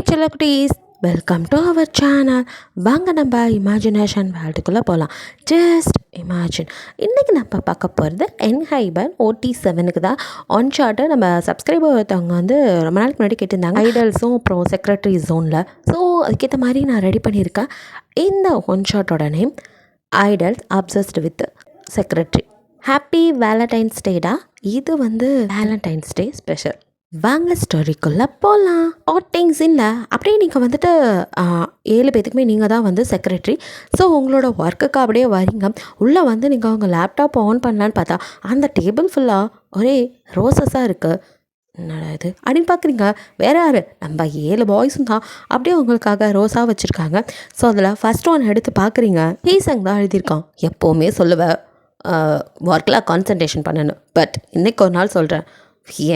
செல்ல குட்டீஸ், welcome to our channel. வாங்க நம்ம இமேஜினேஷன் வேர்ல்டுக்குள்ளே போகலாம். Just imagine. இன்றைக்கி நம்ம பார்க்க போகிறது என்ஹைபன் OT7க்கு தான். ஆன் ஷார்ட்டை நம்ம சப்ஸ்கிரைபர் ஒருத்தவங்க வந்து ரொம்ப நாளைக்கு முன்னாடி கேட்டிருந்தாங்க, ஐடல்ஸும் அப்புறம் செக்ரட்டரி ஜோனில். ஸோ அதுக்கேற்ற மாதிரி நான் ரெடி பண்ணியிருக்கேன். இந்த ஒன் ஷார்ட்டோட name idols obsessed with secretary. Happy valentine's டேடா. இது வந்து வேலண்டைன்ஸ் டே ஸ்பெஷல். வாங்க ஸ்டோரிக்குள்ளே போகலாம். திங்ஸ் இல்லை அப்படியே நீங்கள் வந்துட்டு 7 பேத்துக்குமே நீங்கள் தான் வந்து செக்ரட்டரி. ஸோ உங்களோட ஒர்க்குக்கு அப்படியே வரீங்க. உள்ளே வந்து நீங்கள் உங்கள் லேப்டாப் ஆன் பண்ணலான்னு பார்த்தா அந்த டேபிள் ஃபுல்லாக ஒரே ரோசஸாக இருக்குது. என்னடா இது அப்படின்னு பார்க்குறீங்க. வேறு யார், நம்ம 7 பாய்ஸும் தான் அப்படியே உங்களுக்காக ரோஸாக வச்சுருக்காங்க. ஸோ அதில் ஃபஸ்ட் ஒன் எடுத்து பார்க்குறீங்க. ஹீசங் தான் எழுதியிருக்கான். எப்போவுமே சொல்லுவேன் ஒர்க்கில் கான்சன்ட்ரேஷன் பண்ணணும், பட் இன்றைக்கி ஒரு நாள் சொல்கிறேன்,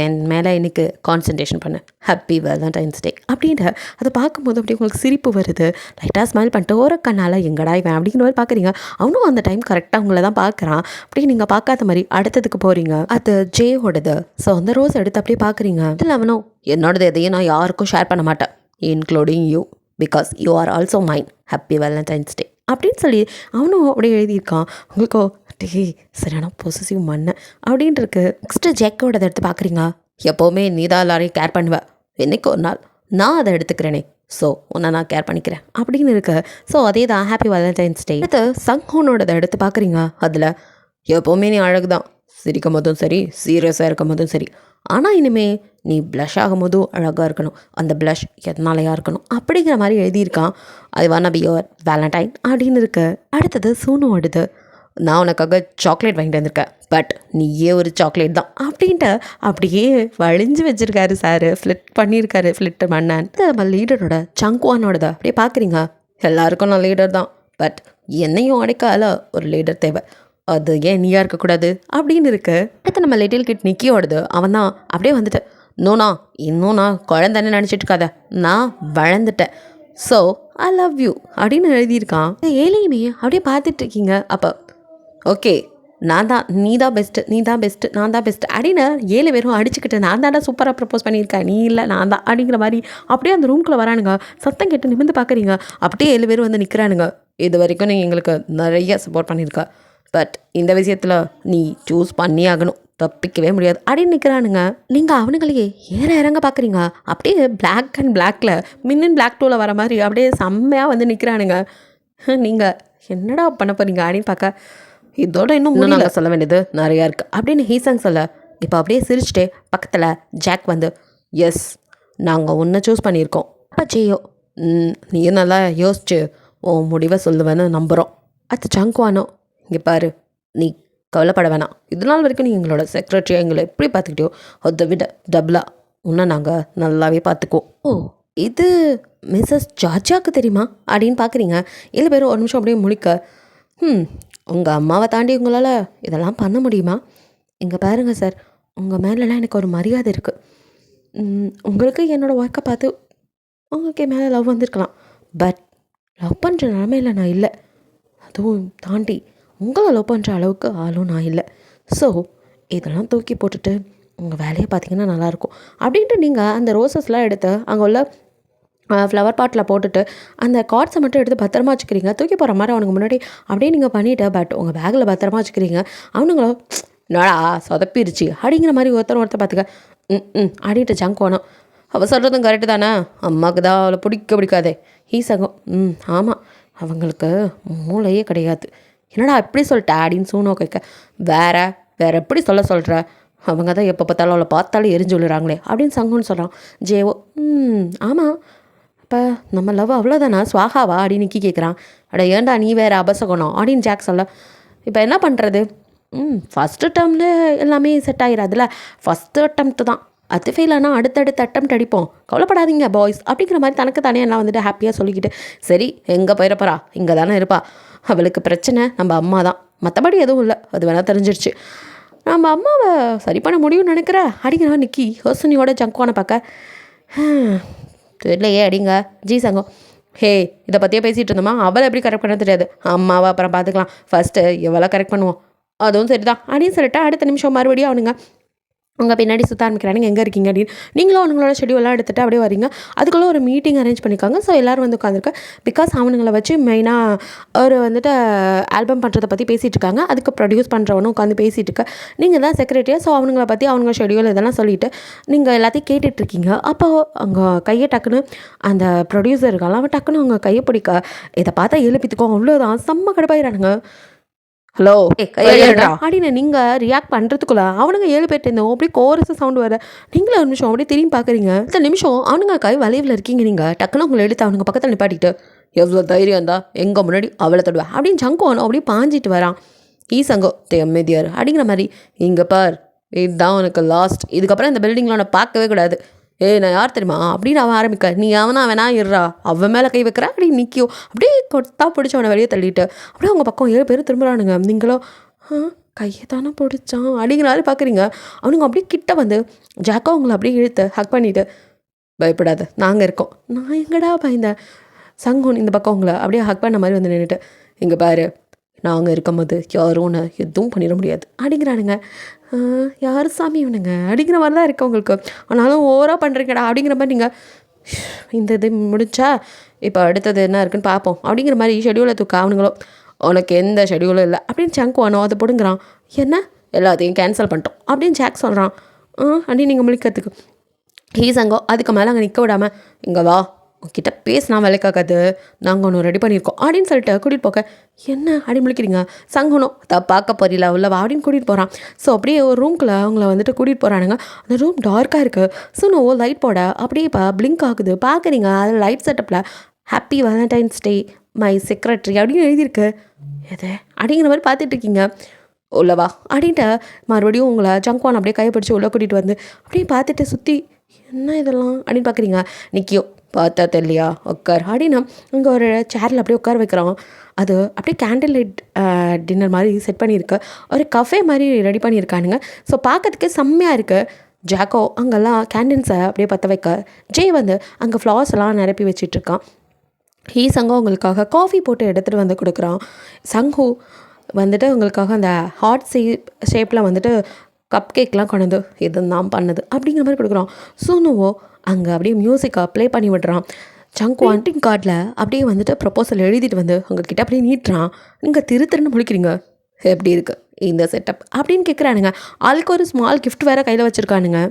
என் மேலே இன்றைக்கி கான்சன்ட்ரேஷன் பண்ணு. ஹாப்பி வேலண்டைன்ஸ் டே அப்படின்ற அதை பார்க்கும்போது அப்படியே உங்களுக்கு சிரிப்பு வருது. லைட்டாக ஸ்மைல் பண்ணிட்டு ஒரு கண்ணால் எங்கடா இவன் அப்படிங்கிற மாதிரி பார்க்குறீங்க. அவனும் அந்த டைம் கரெக்டாக உங்களை தான் பார்க்குறான். அப்படியே நீங்கள் பார்க்காத மாதிரி அடுத்ததுக்கு போகிறீங்க. அது ஜேயோடது. ஸோ அந்த ரோஸ் எடுத்து அப்படியே பார்க்குறீங்க. இதில் அவனும் என்னோடது எதையும் நான் யாருக்கும் ஷேர் பண்ண மாட்டேன், including you, because you are also mine. Happy valentine's day அப்படின்னு சொல்லி அவனும் அப்படியே எழுதியிருக்கான். உங்களுக்கோ டே சரியான பொசிசிவ் மண்ணு அப்படின்ட்டு இருக்கு. நெக்ஸ்ட்டு ஜேக்கோடதை எடுத்து பார்க்குறீங்க. எப்போவுமே நீ தான் எல்லாரையும் கேர் பண்ணுவேன், என்னைக்கு ஒரு நாள் நான் அதை எடுத்துக்கிறேனே, ஸோ உன்னை நான் கேர் பண்ணிக்கிறேன் அப்படின்னு இருக்கு. ஸோ அதே தான் ஹாப்பி வேலண்டைன்ஸ் டே. அடுத்து சங்ஹூனோடதை எடுத்து பார்க்குறீங்க. அதில் எப்போவுமே நீ அழகு தான், சிரிக்கும் போதும் சரி சீரியஸாக இருக்கும் போதும் சரி, ஆனால் இனிமேல் நீ ப்ளஷ் ஆகும் போதும் அழகாக இருக்கணும், அந்த ப்ளஷ் எதனாலையாக இருக்கணும் அப்படிங்கிற மாதிரி எழுதியிருக்கான். அது வானா பி யுவர் வேலண்டைன் அப்படின்னு இருக்கு. அடுத்தது சூனோடுது. நான் உனக்காக சாக்லேட் வாங்கிட்டு வந்திருக்கேன், பட் நீயே ஒரு சாக்லேட் தான் அப்படின்ட்டு அப்படியே வழிஞ்சு வச்சுருக்காரு சார். ஃப்ளிட் பண்ணியிருக்காரு, ஃப்ளிட் மன்னன். நம்ம லீடரோட சங்குவானோடத அப்படியே பார்க்குறீங்க. எல்லாருக்கும் நான் லீடர் தான், பட் என்னையும் உடைக்கால ஒரு லீடர் தேவை, அது ஏன் நீயாக இருக்கக்கூடாது அப்படின்னு இருக்கு. அடுத்து நம்ம லிட்டில் கிட் நிக்கியோடது. அவன் தான் அப்படியே வந்துட்டு, நோனா இன்னும் நான் குழந்தைன்னு நினச்சிட்டு இருக்காத, நான் வளர்ந்துட்டேன், ஸோ ஐ லவ் யூ அப்படின்னு எழுதியிருக்கான். ஏழையுமே அப்படியே பார்த்துட்டு இருக்கீங்க. அப்போ ஓகே நான் தான், நீ தான் பெஸ்ட்டு, நீ தான் பெஸ்ட்டு, நான் தான் பெஸ்ட்டு அப்படின்னு 7 பேரும் அடிச்சுக்கிட்டு, நான் தாண்டா சூப்பராக ப்ரப்போஸ் பண்ணியிருக்கேன், நீ இல்லை நான் தான் அப்படிங்கிற மாதிரி அப்படியே அந்த ரூம்குள்ளே வரானுங்க. சத்தம் கேட்டு நிமிர்ந்து பார்க்குறீங்க. அப்படியே 7 பேரும் வந்து நிற்கிறானுங்க. இது வரைக்கும் நீ எங்களுக்கு நிறைய சப்போர்ட் பண்ணியிருக்க, பட் இந்த விஷயத்தில் நீ சூஸ் பண்ணி ஆகணும், தப்பிக்கவே முடியாது அப்படின்னு நிற்கிறானுங்க. நீங்கள் அவனுங்களையே இறங்க பார்க்குறீங்க. அப்படியே பிளாக் அண்ட் பிளாக்ல மின்னன் பிளாக் 2ல் வர மாதிரி அப்படியே செம்மையாக வந்து நிற்கிறானுங்க. நீங்கள் என்னடா பண்ண போகிறீங்க அப்படின்னு பார்க்க, இதோட இன்னும் நாங்கள் சொல்ல வேண்டியது நிறையா இருக்குது அப்படின்னு ஹீசங் சொல்ல, இப்போ அப்படியே சிரிச்சுட்டே பக்கத்தில் ஜாக் வந்து, எஸ் நாங்கள் ஒன்றை சூஸ் பண்ணியிருக்கோம். அப்போ ஜெயோ, நீயும் நல்லா யோசிச்சு உன் முடிவை சொல்லுவேன்னு நம்புகிறோம். அது சங்குவானோ, இங்கே பாரு, நீ கவலைப்பட வேணாம், இது நாள் வரைக்கும் நீ எங்களோட செக்ரட்டரியாக எங்களை எப்படி பார்த்துக்கிட்டியோ அதை விட டபுளாக இன்னும் நாங்கள் நல்லாவே பார்த்துக்குவோம். ஓ இது மிஸ்ஸஸ் ஜார்ஜியாவுக்கு தெரியுமா அப்படின்னு பார்க்குறீங்க. 7 பேரும் ஒரு நிமிஷம் அப்படியே முழிக்க, உங்கள் அம்மாவை தாண்டி உங்களால் இதெல்லாம் பண்ண முடியுமா? இங்கே பாருங்கள் சார், உங்கள் மேலெலாம் எனக்கு ஒரு மரியாதை இருக்குது. உங்களுக்கு என்னோடய ஒர்க்கை பார்த்து உங்களுக்கு மேலே லவ் வந்திருக்கலாம், பட் லவ் பண்ணுற நிலமையில் நான் இல்லை. அதுவும் தாண்டி உங்களை லவ் பண்ணுற அளவுக்கு ஆளும் நான் இல்லை. ஸோ இதெல்லாம் தூக்கி போட்டுட்டு உங்கள் வேலையை பார்த்தீங்கன்னா நல்லாயிருக்கும் அப்படின்ட்டு நீங்கள் அந்த ரோசஸ்லாம் எடுத்து அங்கே உள்ள ஃப்ளவர் பாட்டில் போட்டுட்டு அந்த கார்ட்ஸை மட்டும் எடுத்து பத்திரமா வச்சுக்கிறீங்க. தூக்கி போகிற மாதிரி அவனுக்கு முன்னாடி அப்படியே நீங்கள் பண்ணிவிட்டு, பட் உங்கள் பேக்கில் பத்திரமா வச்சுக்கிறீங்க. அவனுங்களோ நாடா சொதப்பிருச்சு அப்படிங்கிற மாதிரி ஒருத்தர் பார்த்துக்க அப்படின்ட்டு ஜங்குவானோ. அவள் சொல்கிறதும் கரெக்டு தானே, அம்மாவுக்கு தான் அவளை பிடிக்காதே. ஈசகம் ஆமாம், அவங்களுக்கு மூளையே கிடையாது. என்னடா எப்படி சொல்லிட்ட அப்படின்னு சூனோ கேட்க, வேற எப்படி சொல்கிற, அவங்க தான் எப்போ பார்த்தாலும் அவளை பார்த்தாலும் எரிஞ்சு விழுறாங்களே அப்படின்னு சங்குன்னு சொல்கிறான். ஜேவோ ஆமாம், அப்போ நம்ம லவ் அவ்வளோதானா ஸ்வாகாவா அப்படின்னு நிக்கி கேட்குறான். அட ஏன்டா நீ வேறு அபசகணும் அப்படின்னு ஜாக் சொல்ல, இப்போ என்ன பண்ணுறது, ஃபஸ்ட்டு டேர்மில் எல்லாமே செட் ஆகிடாதுல, ஃபஸ்ட்டு அட்டம்ப்ட் தான், அது ஃபெயில் ஆனால் அடுத்தடுத்த அட்டம்ப்ட் அடிப்போம், கவலைப்படாதீங்க பாய்ஸ் அப்படிங்கிற மாதிரி தனக்கு தானே எல்லாம் வந்துட்டு ஹாப்பியாக சொல்லிக்கிட்டு, சரி எங்கே போயிடப்போறா, இங்கே தானே இருப்பா, அவளுக்கு பிரச்சனை நம்ம அம்மா தான், மற்றபடி எதுவும் இல்லை, அது வேணால் தெரிஞ்சிருச்சு, நம்ம அம்மாவை சரி பண்ண முடியும்னு நினைக்கிற அப்படிங்கிற நிக்கி ஹோசனியோட ஜங்குவானை பார்க்க, தெரியலையே அப்படிங்க ஜி சங்கம். ஹே இதை பற்றியே பேசிகிட்டு இருந்தோமா, அவளை எப்படி கரெக்ட் பண்ண தெரியாது, அம்மாவை அப்புறம் பார்த்துக்கலாம், ஃபஸ்ட்டு எவ்வளோ கரெக்ட் பண்ணுவோம், அதுவும் சரி தான் அப்படின்னு சொல்லிட்டு அடுத்த நிமிஷம் மறுபடியும் அவனுங்க உங்கள் பின்னாடி சுற்ற ஆரம்பிக்கிறானுங்க, எங்கே இருக்கீங்க அப்படின்னு. நீங்களும் அவங்களோட ஷெடியூலாம் எடுத்துகிட்டு அப்படியே வரீங்க. அதுக்குள்ளே ஒரு மீட்டிங் அரேஞ்ச் பண்ணியிருக்காங்க. ஸோ எல்லோரும் வந்து உட்காந்துருக்க. பிகாஸ் அவனுங்களை வச்சு மெயினாக ஒரு வந்துட்டு ஆல்பம் பண்ணுறதை பற்றி பேசிகிட்டு இருக்காங்க. அதுக்கு ப்ரொடியூஸ் பண்ணுறவனும் உட்காந்து பேசிகிட்டு இருக்க. நீங்கள் தான் செக்ரட்டரியாக. ஸோ அவங்கள பற்றி அவங்க ஷெடியூல் இதெல்லாம் சொல்லிவிட்டு நீங்கள் எல்லாத்தையும் கேட்டுட்ருக்கீங்க. அப்போ அவங்க கையை டக்குன்னு அந்த ப்ரொடியூசர் இருக்காங்க, அவன் டக்குன்னு அவங்க கையை பிடிக்க இதை பார்த்தா எழுப்பித்துக்கோ, அவ்வளோதான் செம்ம கடுப்பாயிரானுங்க. ஹலோ அப்படின்னு நீங்கள் ரியாக்ட் பண்ணுறதுக்குள்ள அவனுங்க 7 பேர்ட்டு இருந்தோம் அப்படியே கோரஸ் சவுண்டு வர. நீங்களும் ஒரு நிமிஷம் அப்படியே திரும்பி பார்க்குறீங்க. இந்த நிமிஷம் அவனுங்க கை வளைவில் இருக்கீங்க. நீங்கள் டக்குன்னு அவங்களை எடுத்து அவனுங்க பக்கத்தில் நிப்பாட்டிட்டு, எவ்வளோ தைரியம் இருந்தா எங்கே முன்னாடி அவளை தொடுவேன் அப்படின்னு சங்குவானோ அப்படியே பாஞ்சிட்டு வரான். சங்கோ அமைதியார் அப்படிங்கிற மாதிரி, இங்கே பார் இதுதான் உனக்கு லாஸ்ட், இதுக்கப்புறம் இந்த பில்டிங்கில் உன்னை பார்க்கவே கூடாது. நான் யார் தெரியுமா அப்படின்னு அவன் ஆரம்பிக்க, நீ அவனா வேணா இருறா, அவன் மேலே கை வைக்கிறா அப்படின்னு நிற்கியோ அப்படியே கொத்தா பிடிச்சி அவனை வெளியே தள்ளிட்டு அப்படியே அவங்க பக்கம் 7 பேர் திரும்புறானுங்க. நீங்களோ கையை தானே பிடிச்சான் அப்படிங்கிற மாதிரி பார்க்குறீங்க. அவனுங்க அப்படியே கிட்ட வந்து ஜாக்கோ அவங்கள அப்படியே இழுத்து ஹக் பண்ணிவிட்டு, பயப்படாத நாங்கள் இருக்கோம். நான் எங்கடா பயந்தேன். சங்கோன் இந்த பக்கம் அவங்கள அப்படியே ஹக் பண்ண மாதிரி வந்து நின்றுட்டு, இங்கே பாரு நாங்கள் இருக்கும் போது யாரும் ஒன்று எதுவும் பண்ணிட முடியாது அப்படிங்கிறானுங்க. யார் சாமி இவனுங்க அப்படிங்கிற மாதிரி தான் இருக்குது உங்களுக்கு. ஆனாலும் ஓவராக பண்ணுறீங்கடா அப்படிங்கிற மாதிரி நீங்கள் இந்த இது முடிச்சா இப்போ அடுத்தது என்ன இருக்குன்னு பார்ப்போம் அப்படிங்கிற மாதிரி ஷெடியூலை தூக்க. அவனுங்களோ உனக்கு எந்த ஷெடியூலும் இல்லை அப்படின்னு சங்குவானோ அதை போடுங்கிறான். என்ன எல்லாத்தையும் கேன்சல் பண்ணிட்டோம் அப்படின்னு ஜாக் சொல்கிறான். அப்படின்னு நீங்கள் முழிக்கிறதுக்கு சங்கோ அதுக்கு மேலே அங்கே நிற்க விடாமல், இங்கே வா உங்ககிட்ட பேசினா வேலைக்காக்காது, நாங்கள் ஒன்று ரெடி பண்ணியிருக்கோம் அப்படின்னு சொல்லிட்டு கூட்டிகிட்டு போக. என்ன அப்படி முழிக்கிறீங்க. சங்கனும் பார்க்க போறீங்களா உள்ளவா அப்படின்னு கூட்டிகிட்டு போகிறான். ஸோ அப்படியே ஒரு ரூம்குள்ளே அவங்கள வந்துட்டு கூட்டிகிட்டு போகிறானுங்க. அந்த ரூம் டார்க்காக இருக்குது. ஸோ நான் லைட் போட அப்படியே இப்போ பிளிங்க் ஆகுது பார்க்குறீங்க. அதில் லைட் செட்டப்பில் happy valentine's day my secretary அப்படின்னு எழுதியிருக்கு. எது அப்படிங்கிற மாதிரி பார்த்துட்டு இருக்கீங்க. உள்ளவா அப்படின்ட்டு மறுபடியும் உங்களை ஜங்குவான் அப்படியே கையை பிடிச்சி உள்ளே கூட்டிகிட்டு வந்து அப்படியே பார்த்துட்டு சுற்றி என்ன இதெல்லாம் அப்படின்னு பார்க்குறீங்க. நிற்கியோ பார்த்தா தெரியலையா உட்கார் அப்படின்னா இங்கே ஒரு சேரில் அப்படியே உட்கார வைக்கிறான். அது அப்படியே கேண்டில் லைட் டின்னர் மாதிரி செட் பண்ணியிருக்கு. ஒரு கஃபே மாதிரி ரெடி பண்ணியிருக்கானுங்க. ஸோ பார்க்கறதுக்கே செம்மையாக இருக்குது. ஜாக்கோ அங்கெல்லாம் கேண்டில்ஸை அப்படியே பற்ற வைக்க, ஜெய் வந்து அங்கே ஃப்ளார்ஸ் எல்லாம் நிரப்பி வச்சிட்ருக்கான். சங்கோ உங்களுக்காக காஃபி போட்டு எடுத்துகிட்டு வந்து கொடுக்குறான். சங்கு வந்துட்டு உங்களுக்காக அந்த ஹார்ட் ஷேப்பில் வந்துட்டு கப் கேக்லாம் கொண்டு இது தான் பண்ணுது அப்படிங்கிற மாதிரி கொடுக்குறான். சூனுவோ அங்கே அப்படியே மியூசிக்கை ப்ளே பண்ணி விடுறான். சங்கு வாண்டிங் கார்டில் அப்படியே வந்துட்டு ப்ரப்போசல் எழுதிட்டு வந்து உங்கள்கிட்ட அப்படியே நீட்டுறான். நீங்கள் திருன்னு முழிக்கிறீங்க. எப்படி இருக்குது இந்த செட்டப் அப்படின்னு கேட்குறானுங்க. ஆளுக்கு ஒரு ஸ்மால் கிஃப்ட் வேறு கையில் வச்சுருக்கானுங்க.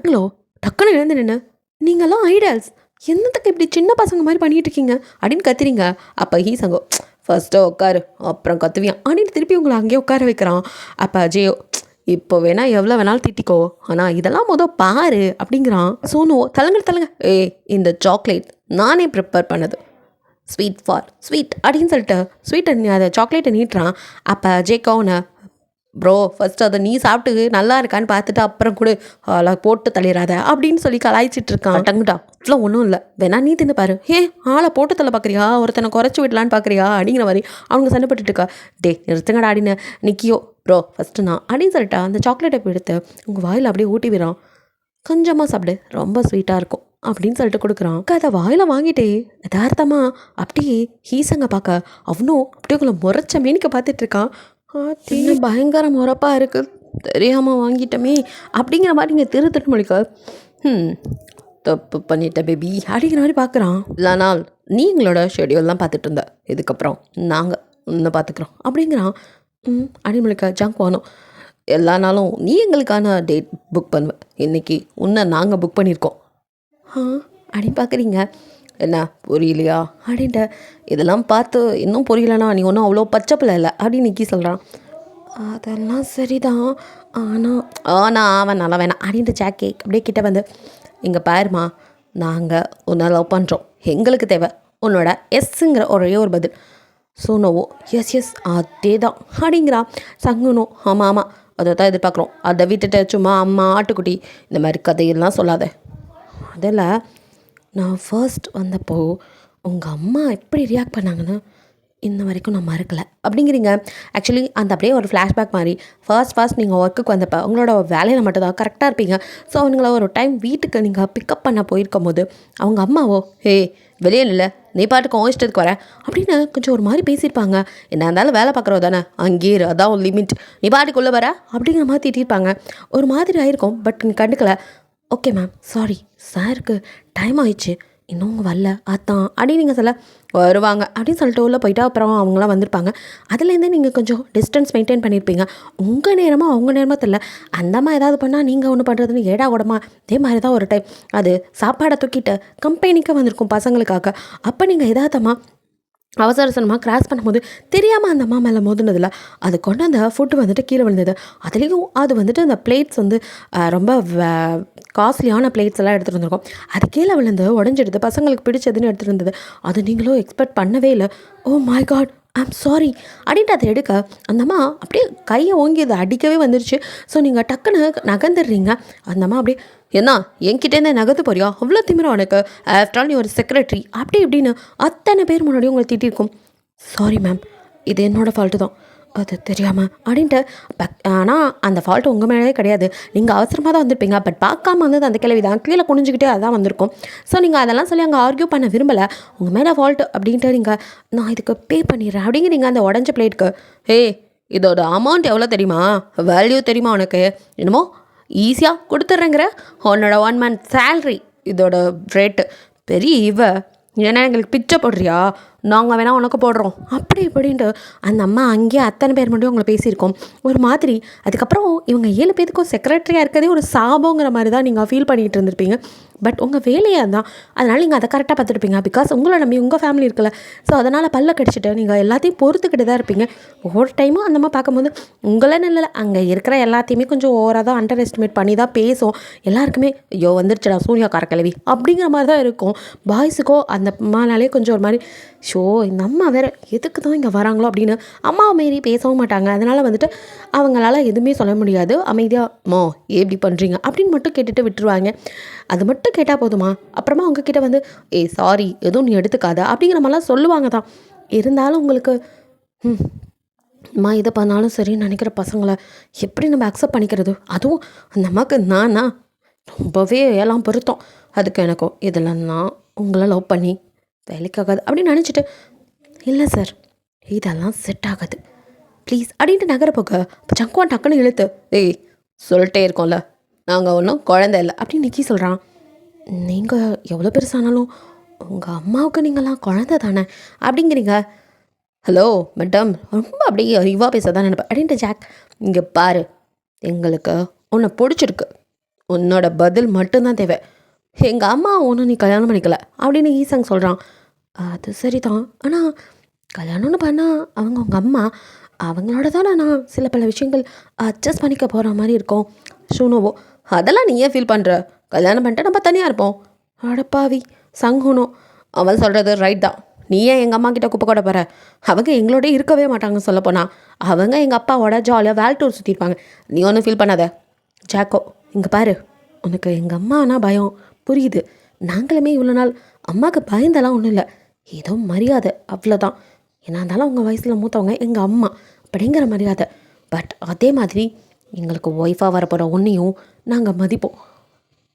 டக்குன்னு எழுந்து நின்று, நீங்களாம் ஐடல்ஸ் என்னத்துக்கு இப்படி சின்ன பசங்க மாதிரி பண்ணிகிட்டு இருக்கீங்க அப்படின்னு கத்துறீங்க. அப்போ சங்கோ ஃபஸ்ட்டு உட்காரு அப்புறம் கத்துவியான் அப்படின்னு திருப்பி உங்களை அங்கேயே உட்கார வைக்கிறான். அப்போ ஜெயோ இப்போ வேணால் எவ்வளோ வேணாலும் திட்டிக்கோ, ஆனால் இதெல்லாம் பாரு அப்படிங்கிறான். சோனுவோ தலங்க இந்த சாக்லேட் நானே ப்ரிப்பேர் பண்ணது, ஸ்வீட் ஃபார் ஸ்வீட் அப்படின்னு சொல்லிட்டு ஸ்வீட்டை அதை சாக்லேட்டை நீட்டுறான். அப்போ ஜேக்கோன்னு, ப்ரோ ஃபஸ்ட்டு அதை நீ சாப்பிட்டு நல்லா இருக்கான்னு பார்த்துட்டு அப்புறம் கூட போட்டு தள்ளிடாத அப்படின்னு சொல்லி கலாய்ச்சிட்டு இருக்கான். டங்குடா இதெல்லாம் ஒன்றும் இல்லை, வேணா நீ தின்னு பாரு. ஆளை போட்டு தள்ள பார்க்குறியா, ஒருத்தனை குறைச்சி விடலான்னு பார்க்குறியா அப்படிங்கிற மாதிரி அவங்க சண்டை இருக்கா. நிறுத்துங்கடா அப்படின்னு நிக்கியோ, ப்ரோ ஃபஸ்ட்டு நான் அப்படின்னு சொல்லிட்டா அந்த சாக்லேட்டை எடுத்து உங்கள் வாயில் அப்படியே ஊட்டி விடுறான். கொஞ்சமாக சாப்பிடு ரொம்ப ஸ்வீட்டாக இருக்கும் அப்படின்னு சொல்லிட்டு கொடுக்குறான். அதை வாயில் வாங்கிட்டே யதார்த்தமாக அப்படியே ஹீசங்க பார்க்க அவனும் அப்படியே உங்களை முறைச்ச மேனிக்க பார்த்துட்டு இருக்கான். பயங்கர முறப்பாக இருக்குது, தெரியாமல் வாங்கிட்டோமே அப்படிங்கிற மாதிரி நீங்கள் திருட்டு மொழிக்க, தப்பு பண்ணிட்ட பேபி அப்படிங்கிற மாதிரி பார்க்குறான். இல்லை நாள் நீ எங்களோட ஷெடியூல்லாம் பார்த்துட்டு இருந்த, இதுக்கப்புறம் நாங்கள் இன்னும் பார்த்துக்குறோம் அப்படிங்கிறான். அடிமொழிக்க ஜங்க் போனோம். எல்லா நாளும் நீ எங்களுக்கான டேட் புக் பண்ணுவேன், இன்றைக்கி உன்னை நாங்கள் புக் பண்ணியிருக்கோம் அப்படின்னு பார்க்குறீங்க. என்ன புரியலையா அப்படின்ட்டு, இதெல்லாம் பார்த்து இன்னும் புரியலனா நீ ஒன்றும் அவ்வளோ பச்சைப்பில்லை இல்லை அப்படின்னு நிக்கி சொல்கிறான். அதெல்லாம் சரிதான், ஆனால் அவன் நல்லா வேணாம் அப்படின்ட்டு ஜாக்கி அப்படியே கிட்ட வந்து, இங்கே பாருமா நாங்கள் உன்னை லவ் பண்ணுறோம், எங்களுக்கு தேவை உன்னோட எஸ்ஸுங்கிற ஒரே ஒரு பதில். சோனோவோ எஸ் அதே தான் அப்படிங்கிறான். சங்குனோ ஆமாம் அதை தான் எதிர்பார்க்குறோம், அதை விட்டுட்டு சும்மா அம்மா ஆட்டுக்குட்டி இந்த மாதிரி கதையெல்லாம் சொல்லாத. அதில் நான் ஃபர்ஸ்ட் வந்தப்போ உங்கள் அம்மா எப்படி ரியாக்ட் பண்ணாங்கன்னு இன்ன வரைக்கும் நான் மறக்கலை அப்படிங்கிறீங்க. ஆக்சுவலி அந்த அப்படியே ஒரு ஃப்ளாஷ்பேக் மாதிரி ஃபர்ஸ்ட் நீங்கள் ஒர்க்குக்கு வந்தப்போ உங்களோட வேலையில் மட்டும்தான் கரெக்டாக இருப்பீங்க. ஸோ அவங்கள ஒரு டைம் வீட்டுக்கு நீங்கள் பிக்கப் பண்ண போயிருக்கும் போது அவங்க அம்மாவோ வெளியே இல்லை, நீ பாட்டுக்கு உன் இஷ்டத்துக்கு வர அப்படின்னு கொஞ்சம் ஒரு மாதிரி பேசியிருப்பாங்க. என்ன இருந்தாலும் வேலை பார்க்குறவ தானே, அங்கேயே இரு, அதான் ஒரு லிமிட், நீ பாட்டுக்குள்ளே வர அப்படிங்கிற மாதிரி திட்டிருப்பாங்க. ஒரு மாதிரி ஆயிருக்கும். பட் நீ கண்டுக்கல. ஓகே மேம், சாரி, சாருக்கு டைம் ஆயிடுச்சு, இன்னும் அவங்க வரல, அதான் அப்படின்னு நீங்கள் சொல்ல வருவாங்க அப்படின்னு சொல்லிட்டு உள்ளே போயிட்டா அப்புறம் அவங்களாம் வந்திருப்பாங்க. அதுலேருந்தே நீங்கள் கொஞ்சம் டிஸ்டன்ஸ் மெயின்டைன் பண்ணியிருப்பீங்க. உங்கள் நேரமாக அவங்க நேரமாக தெரியல, அந்தம்மா ஏதாவது பண்ணால் நீங்கள் ஒன்று பண்ணுறதுன்னு ஏடா கூடமா. அதே மாதிரி தான் ஒரு டைம் அது சாப்பாடை தூக்கிட்டு கம்பெனிக்கு வந்திருக்கும் பசங்களுக்காக. அப்போ நீங்கள் எதாவதம்மா அவசரமாக கிராஸ் பண்ணும்போது தெரியாமல் அந்த அம்மா மேலே மோதுனதில்ல, அது கொண்டு அந்த ஃபுட்டு வந்துட்டு கீழே விழுந்தது. அதுலேயும் அது வந்துட்டு அந்த பிளேட்ஸ் வந்து ரொம்ப காஸ்ட்லியான பிளேட்ஸ் எல்லாம் எடுத்துகிட்டு வந்திருக்கோம். அது கீழே விழுந்து உடஞ்சிடுது, பசங்களுக்கு பிடிச்சதுன்னு எடுத்துகிட்டு இருந்தது. அது நீங்களும் எக்ஸ்பெக்ட் பண்ணவே இல்லை. Oh my god, I'm sorry அப்படின்ட்டு அதை எடுக்க அந்த அம்மா அப்படியே கையை ஓங்கி அதை அடிக்கவே வந்துருச்சு. ஸோ நீங்கள் டக்குன்னு நகர்ந்துடுறீங்க. அந்த அம்மா அப்படியே, என்ன என்கிட்டேருந்தே நகர்த்து போறியா, அவ்வளோ திமிரா உனக்கு, ஆஃப்டர் ஆல் நீ ஒரு செக்ரட்டரி அப்படி இப்படின்னு அத்தனை பேர் முன்னாடி உங்களை திட்டிருக்கும். சாரி மேம், இது என்னோடய ஃபால்ட்டு தான், அது தெரியாமல் அப்படின்ட்டு. ஆனால் அந்த ஃபால்ட்டு உங்கள் மேலே கிடையாது, நீங்கள் அவசரமாக தான் வந்திருப்பீங்க. பட் பார்க்காம வந்தது அந்த கிழவி தான், கீழே குனிஞ்சிக்கிட்டே அதான் வந்திருக்கும். ஸோ நீங்கள் அதெல்லாம் சொல்லி அங்கே ஆர்கியூ பண்ண விரும்பலை. உங்கள் மேலே ஃபால்ட்டு அப்படின்ட்டு நீங்கள் நான் இதுக்கு பே பண்ணிடுறேன் அப்படிங்கிறீங்க அந்த உடஞ்ச பிளேட்டுக்கு. இதோட அமௌண்ட் எவ்வளோ தெரியுமா, வேல்யூ தெரியுமா உனக்கு, என்னமோ ஈஸியாக கொடுத்துட்றேங்கிற, உன்னோட 1 month சேல்ரி இதோட ரேட்டு, பெரிய ஏன்னா எங்களுக்கு பிச்சை போடுறியா, நாங்கள் வேணால் உனக்கு போடுறோம் அப்படி இப்படின்ட்டு அந்த அம்மா அங்கேயே அத்தனை பேர் மட்டும் உங்களை பேசியிருக்கோம் ஒரு மாதிரி. அதுக்கப்புறம் இவங்க 7 பேருக்கும் செக்ரட்டரியாக இருக்கிறதே ஒரு சாபங்கிற மாதிரி தான் நீங்கள் ஃபீல் பண்ணிகிட்டு இருந்திருப்பீங்க. பட் உங்கள் வேலையாக தான், அதனால் நீங்கள் அதை கரெக்டாக பார்த்துருப்பீங்க. பிகாஸ் உங்களை நம்பி உங்கள் ஃபேமிலி இருக்குல்ல. ஸோ அதனால் பல்ல கடிச்சிட்டு நீங்கள் எல்லாத்தையும் பொறுத்துக்கிட்டு தான் இருப்பீங்க. ஒவ்வொரு டைமும் அந்த மாதிரி பார்க்கும்போது உங்களேன்னு இல்லை, அங்கே இருக்கிற எல்லாத்தையுமே கொஞ்சம் ஓவராக தான் அண்டர் எஸ்டிமேட் பண்ணி தான் பேசும். எல்லாருக்குமே ஐயோ வந்துருச்சுடா சூனியா காரக்கிழவி அப்படிங்கிற மாதிரி தான் இருக்கும். பாய்ஸுக்கோ அந்த அம்மானாலே கொஞ்சம் ஒரு மாதிரி ஷோ இந்த அம்மா வேறு எதுக்கு தான் இங்கே வராங்களோ அப்படின்னு அம்மாவை மாரி பேசவும் மாட்டாங்க. அதனால் வந்துட்டு அவங்களால எதுவுமே சொல்ல முடியாது. அமைதியாக மா எப்படி பண்ணுறீங்க அப்படின்னு மட்டும் கேட்டுட்டு விட்டுருவாங்க. அது மட்டும் கேட்டால் போதுமா, அப்புறமா அவங்கக்கிட்ட வந்து சாரி எதுவும் நீ எடுத்துக்காத அப்படிங்கிற மாதிரிலாம் சொல்லுவாங்க தான். இருந்தாலும் உங்களுக்கு அம்மா இதை பண்ணாலும் சரின்னு நினைக்கிற பசங்களை எப்படி நம்ம அக்செப்ட் பண்ணிக்கிறது, அதுவும் அந்த அம்மாவுக்கு நானா ரொம்பவே எல்லாம் பொருத்தம். அதுக்கு எனக்கும் இதெல்லாம் நான் உங்களை லவ் பண்ணி வேலைக்காகாது அப்படின்னு நினச்சிட்டு, இல்லை சார் இதெல்லாம் செட் ஆகாது ப்ளீஸ் அப்படின்ட்டு நகர போக சங்குவான் டக்குன்னு இழுத்து சொல்லிட்டே இருக்கோம்ல, நாங்கள் ஒன்றும் குழந்தை இல்லை அப்படின்னு நிக்கி சொல்கிறான். நீங்கள் எவ்வளோ பெருசானாலும் உங்கள் அம்மாவுக்கு நீங்களாம் குழந்தை தானே அப்படிங்கிறீங்க. ஹலோ மேடம், ரொம்ப அப்படியே அறிவாக பேச தான் நினைப்பேன் அப்படின்ட்டு ஜாக், இங்கே பாரு எங்களுக்கு உன்னை பிடிச்சிருக்கு, உன்னோட பதில் மட்டும்தான் தேவை, எங்கள் அம்மா ஒன்றும் நீ கல்யாணம் பண்ணிக்கல அப்படின்னு ஈசங் சொல்கிறான். அது சரி தான், ஆனால் கல்யாணம்னு பண்ணால் அவங்க உங்கள் அம்மா, அவங்களோட தானே நான் சில பல விஷயங்கள் அட்ஜஸ்ட் பண்ணிக்க போகிற மாதிரி இருக்கும். ஷூனோவோ அதெல்லாம் நீ ஏன் ஃபீல் பண்ணுற, கல்யாணம் பண்ணிட்டு நம்ம தனியாக இருப்போம். அடப்பாவி சங்குனோ, அவன் சொல்கிறது ரைட் தான், நீ ஏன் எங்கள் அம்மா கிட்ட குப்பை கூட போகிற, அவங்க எங்களோட இருக்கவே மாட்டாங்க சொல்லப்போனால், அவங்க எங்கள் அப்பாவோட ஜாலியாக வேல் டூர் சுற்றிருப்பாங்க, நீ ஒன்றும் ஃபீல் பண்ணாத. ஜாக்கோ இங்கே பாரு, உனக்கு எங்கள் அம்மானா பயம் புரியுது, நாங்களுமே இவ்வளோ நாள் அம்மாவுக்கு பயந்தெல்லாம் ஒன்றும் இல்லை, ஏதோ மரியாதை அவ்வளோதான். ஏன்னா இருந்தாலும் அவங்க வயசில் மூத்தவங்க எங்கள் அம்மா அப்படிங்கிற மரியாதை. பட் அதே மாதிரி எங்களுக்கு ஒய்ஃபாக வரப்போகிற ஒன்றையும் நாங்கள் மதிப்போம்,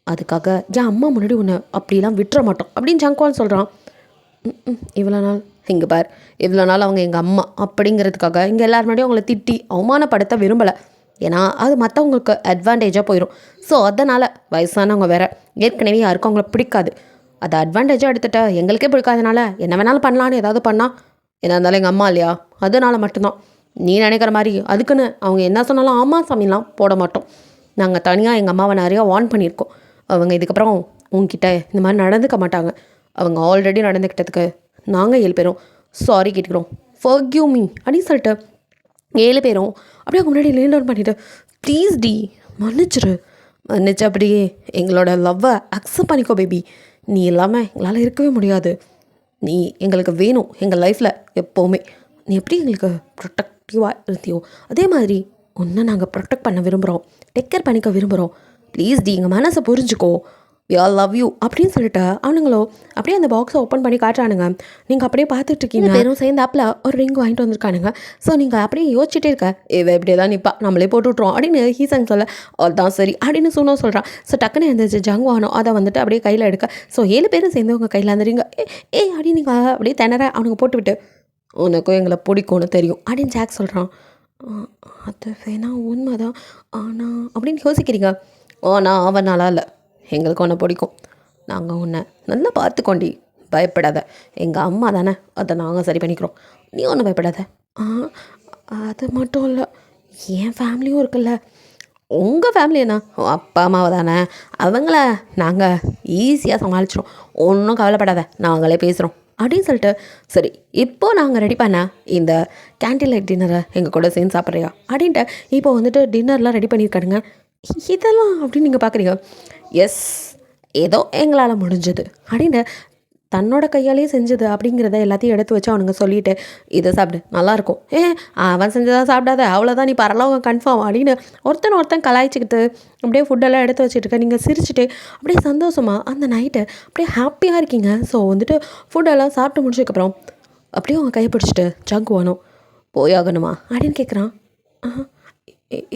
அதுக்காக என் அம்மா முன்னாடி ஒன்று அப்படிலாம் விட்டுற மாட்டோம் அப்படின்னு ஜங்குவான் சொல்கிறான். இவ்வளோ நாள் இங்கே பார், இவ்வளோ நாள் அவங்க எங்கள் அம்மா அப்படிங்கிறதுக்காக இங்கே எல்லார் முன்னாடியும் அவங்கள திட்டி அவமானப்படுத்த விரும்பலை. ஏன்னா அது மற்றவங்களுக்கு அட்வான்டேஜாக போயிடும். ஸோ அதனால் வயசானவங்க வேறு, ஏற்கனவே யாருக்கும் அவங்கள பிடிக்காது, அதை அட்வான்டேஜாக எடுத்துகிட்டு எங்களுக்கே பிடிக்காதனால என்ன வேணாலும் பண்ணலான்னு ஏதாவது பண்ணால், என்ன இருந்தாலும் எங்கள் அம்மா இல்லையா, அதனால் மட்டும்தான். நீ நினைக்கிற மாதிரி அதுக்குன்னு அவங்க என்ன சொன்னாலும் ஆமாம் சாமிலாம் போட மாட்டோம். நாங்கள் தனியாக எங்கள் அம்மாவை நிறையா வார்ன் பண்ணியிருக்கோம். அவங்க இதுக்கப்புறம் உங்ககிட்ட இந்த மாதிரி நடந்துக்க மாட்டாங்க. அவங்க ஆல்ரெடி நடந்துக்கிட்டதுக்கு நாங்கள் 7 பேரும் சாரி கேட்டுக்கிறோம், ஃபர்கிவ் மீ அப்படின்னு சொல்லிட்டு 7 பேரும் அப்படியே அவங்க முன்னாடி லேன் டவுன் பண்ணிவிட்டு, ப்ளீஸ் டி மன்னிச்சிரு, மன்னிச்சு அப்படியே எங்களோட லவ்வை அக்செப்ட் பண்ணிக்கோ பேபி, நீ இல்லாமல் எங்களால் இருக்கவே முடியாது, நீ எங்களுக்கு வேணும் எங்கள் லைஃப்பில் எப்போவுமே, நீ எப்படி எங்களுக்கு ப்ரொட்டக்டிவாக இருந்தியோ அதே மாதிரி ஒன்றை நாங்கள் ப்ரொட்டக்ட் பண்ண விரும்புகிறோம், டேக் கேர் பண்ணிக்க விரும்புகிறோம், ப்ளீஸ் டி எங்கள் மனசை புரிஞ்சுக்கோ வி ஆல் லவ் யூ அப்படின்னு சொல்லிட்டு அவனுங்களோ அப்படியே அந்த பாக்ஸை ஓப்பன் பண்ணி காட்டுறானுங்க. நீங்கள் அப்படியே பார்த்துட்ருக்கீங்க. பேரும் சேர்ந்தாப்பில் ஒரு ரிங் வாங்கிட்டு வந்திருக்கானுங்க. ஸோ நீங்கள் அப்படியே யோசிச்சுட்டே இருக்க, இவ இப்படியே தான் நிற்பா, நம்மளே போட்டு விட்ருவோம் அப்படின்னு ஹீசங் சொல்ல, அதுதான் சரி அப்படின்னு சூனோ சொல்கிறான். ஸோ டக்குன்னு இருந்துச்சு ஜங்குவானோ அதை வந்துட்டு அப்படியே கையில் எடுக்க. ஸோ 7 பேரும் சேர்ந்து உங்கள் கையில் அந்த ரிங்க அப்படின்னு நீங்கள் அப்படியே திணற அவனுங்க போட்டு விட்டு, உனக்கும் எங்களை பிடிக்கும்னு தெரியும் அப்படின்னு ஜாக் சொல்கிறான். அது வேணா உண்மைதான், ஆனால் அப்படின்னு யோசிக்கிறீங்க. நான் அவன் நல்லா இல்லை, எங்களுக்கு உன்னை பிடிக்கும், நாங்கள் உன்னை நல்லா பார்த்துக்கோண்டி, பயப்படாத, எங்கள் அம்மா தானே, அதை நாங்கள் சரி பண்ணிக்கிறோம், நீ ஒன்றும் பயப்படாத. அது மட்டும் இல்லை, என் ஃபேமிலியும் இருக்குல்ல. உங்கள் ஃபேமிலி என்ன, அப்பா அம்மாவை தானே, அவங்கள நாங்கள் ஈஸியாக சமாளிச்சிடும், ஒன்றும் கவலைப்படாத, நாங்களே பேசுகிறோம் அப்படின்னு சொல்லிட்டு, சரி இப்போது நாங்கள் ரெடி பண்ண இந்த கேண்டீன் லைட் டின்னரை எங்கள் கூட சேர்ந்து சாப்பிட்றியா அப்படின்ட்டு இப்போ வந்துட்டு டின்னர்லாம் ரெடி பண்ணியிருக்காருங்க. இதெல்லாம் அப்படின்னு நீங்கள் பார்க்குறீங்க. எஸ், ஏதோ எங்களால் முடிஞ்சது அப்படின்னு தன்னோட கையாலேயே செஞ்சது அப்படிங்கிறத எல்லாத்தையும் எடுத்து வச்சு அவனுங்க சொல்லிவிட்டு, இதை சாப்பிடு நல்லாயிருக்கும், அவன் செஞ்சதான் சாப்பிடாத, அவ்வளோதான், நீ பரவாயில்ல கன்ஃபார்ம் அப்படின்னு ஒருத்தன் கலாய்ச்சிக்கிட்டு அப்படியே ஃபுட்டெல்லாம் எடுத்து வச்சுட்டு இருக்க. நீங்கள் சிரிச்சுட்டு அப்படியே சந்தோஷமாக அந்த நைட்டு அப்படியே ஹாப்பியாக இருக்கீங்க. ஸோ வந்துட்டு ஃபுட்டெல்லாம் சாப்பிட்டு முடிச்சதுக்கப்புறம் அப்படியே அவங்க கையை பிடிச்சிட்டு ஜங்குவானோ போயாகணுமா அப்படின்னு கேட்குறான்.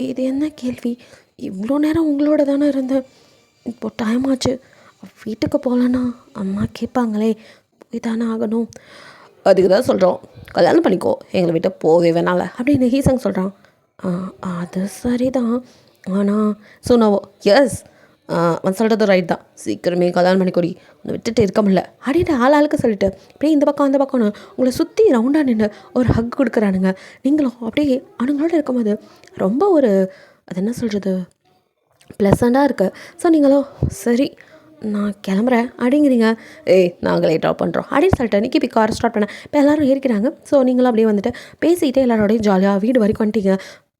இது என்ன கேள்வி, இவ்வளோ நேரம் உங்களோட தானே இருந்தேன், இப்போ டைம் ஆச்சு, வீட்டுக்கு போகலன்னா அம்மா கேட்பாங்களே, போய் தானே ஆகணும், அதுக்கு தான் சொல்கிறோம் கல்யாணம் பண்ணிக்கோ, எங்களை விட்டு போவே வேணால அப்படின்னு ஹீசங் சொல்கிறான். அது சரிதான், ஆனால் சொன்னாவோ எஸ் அவன் சொல்கிறது ரைட் தான், சீக்கிரமே கல்யாணம் பண்ணிக்கொடி, உன்னை விட்டுட்டு இருக்க முடியல அப்படின்ட்டு ஆளுக்கு சொல்லிட்டு அப்படியே இந்த பக்கம் அந்த பக்கம்னு உங்களை சுற்றி ரவுண்டாக நின்று ஒரு ஹக் கொடுக்குறானுங்க. நீங்களும் அப்படியே அவனுங்களோட இருக்கும்போது ரொம்ப ஒரு அது என்ன சொல்கிறது ப்ளசண்ட்டாக இருக்குது. ஸோ நீங்களும் சரி நான் கிளம்புறேன் அப்படிங்கிறீங்க. நாங்களே ட்ராப் பண்ணுறோம் அப்படின்னு சொல்லிட்டு இன்றைக்கி இப்போ கார் ஸ்டார்ட் பண்ணேன். இப்போ எல்லோரும் ஏறிக்கிறாங்க. ஸோ நீங்களும் அப்படியே வந்துட்டு பேசிக்கிட்டே எல்லாரோடையும் ஜாலியாக வீடு வரைக்கும் வந்துட்டீங்க.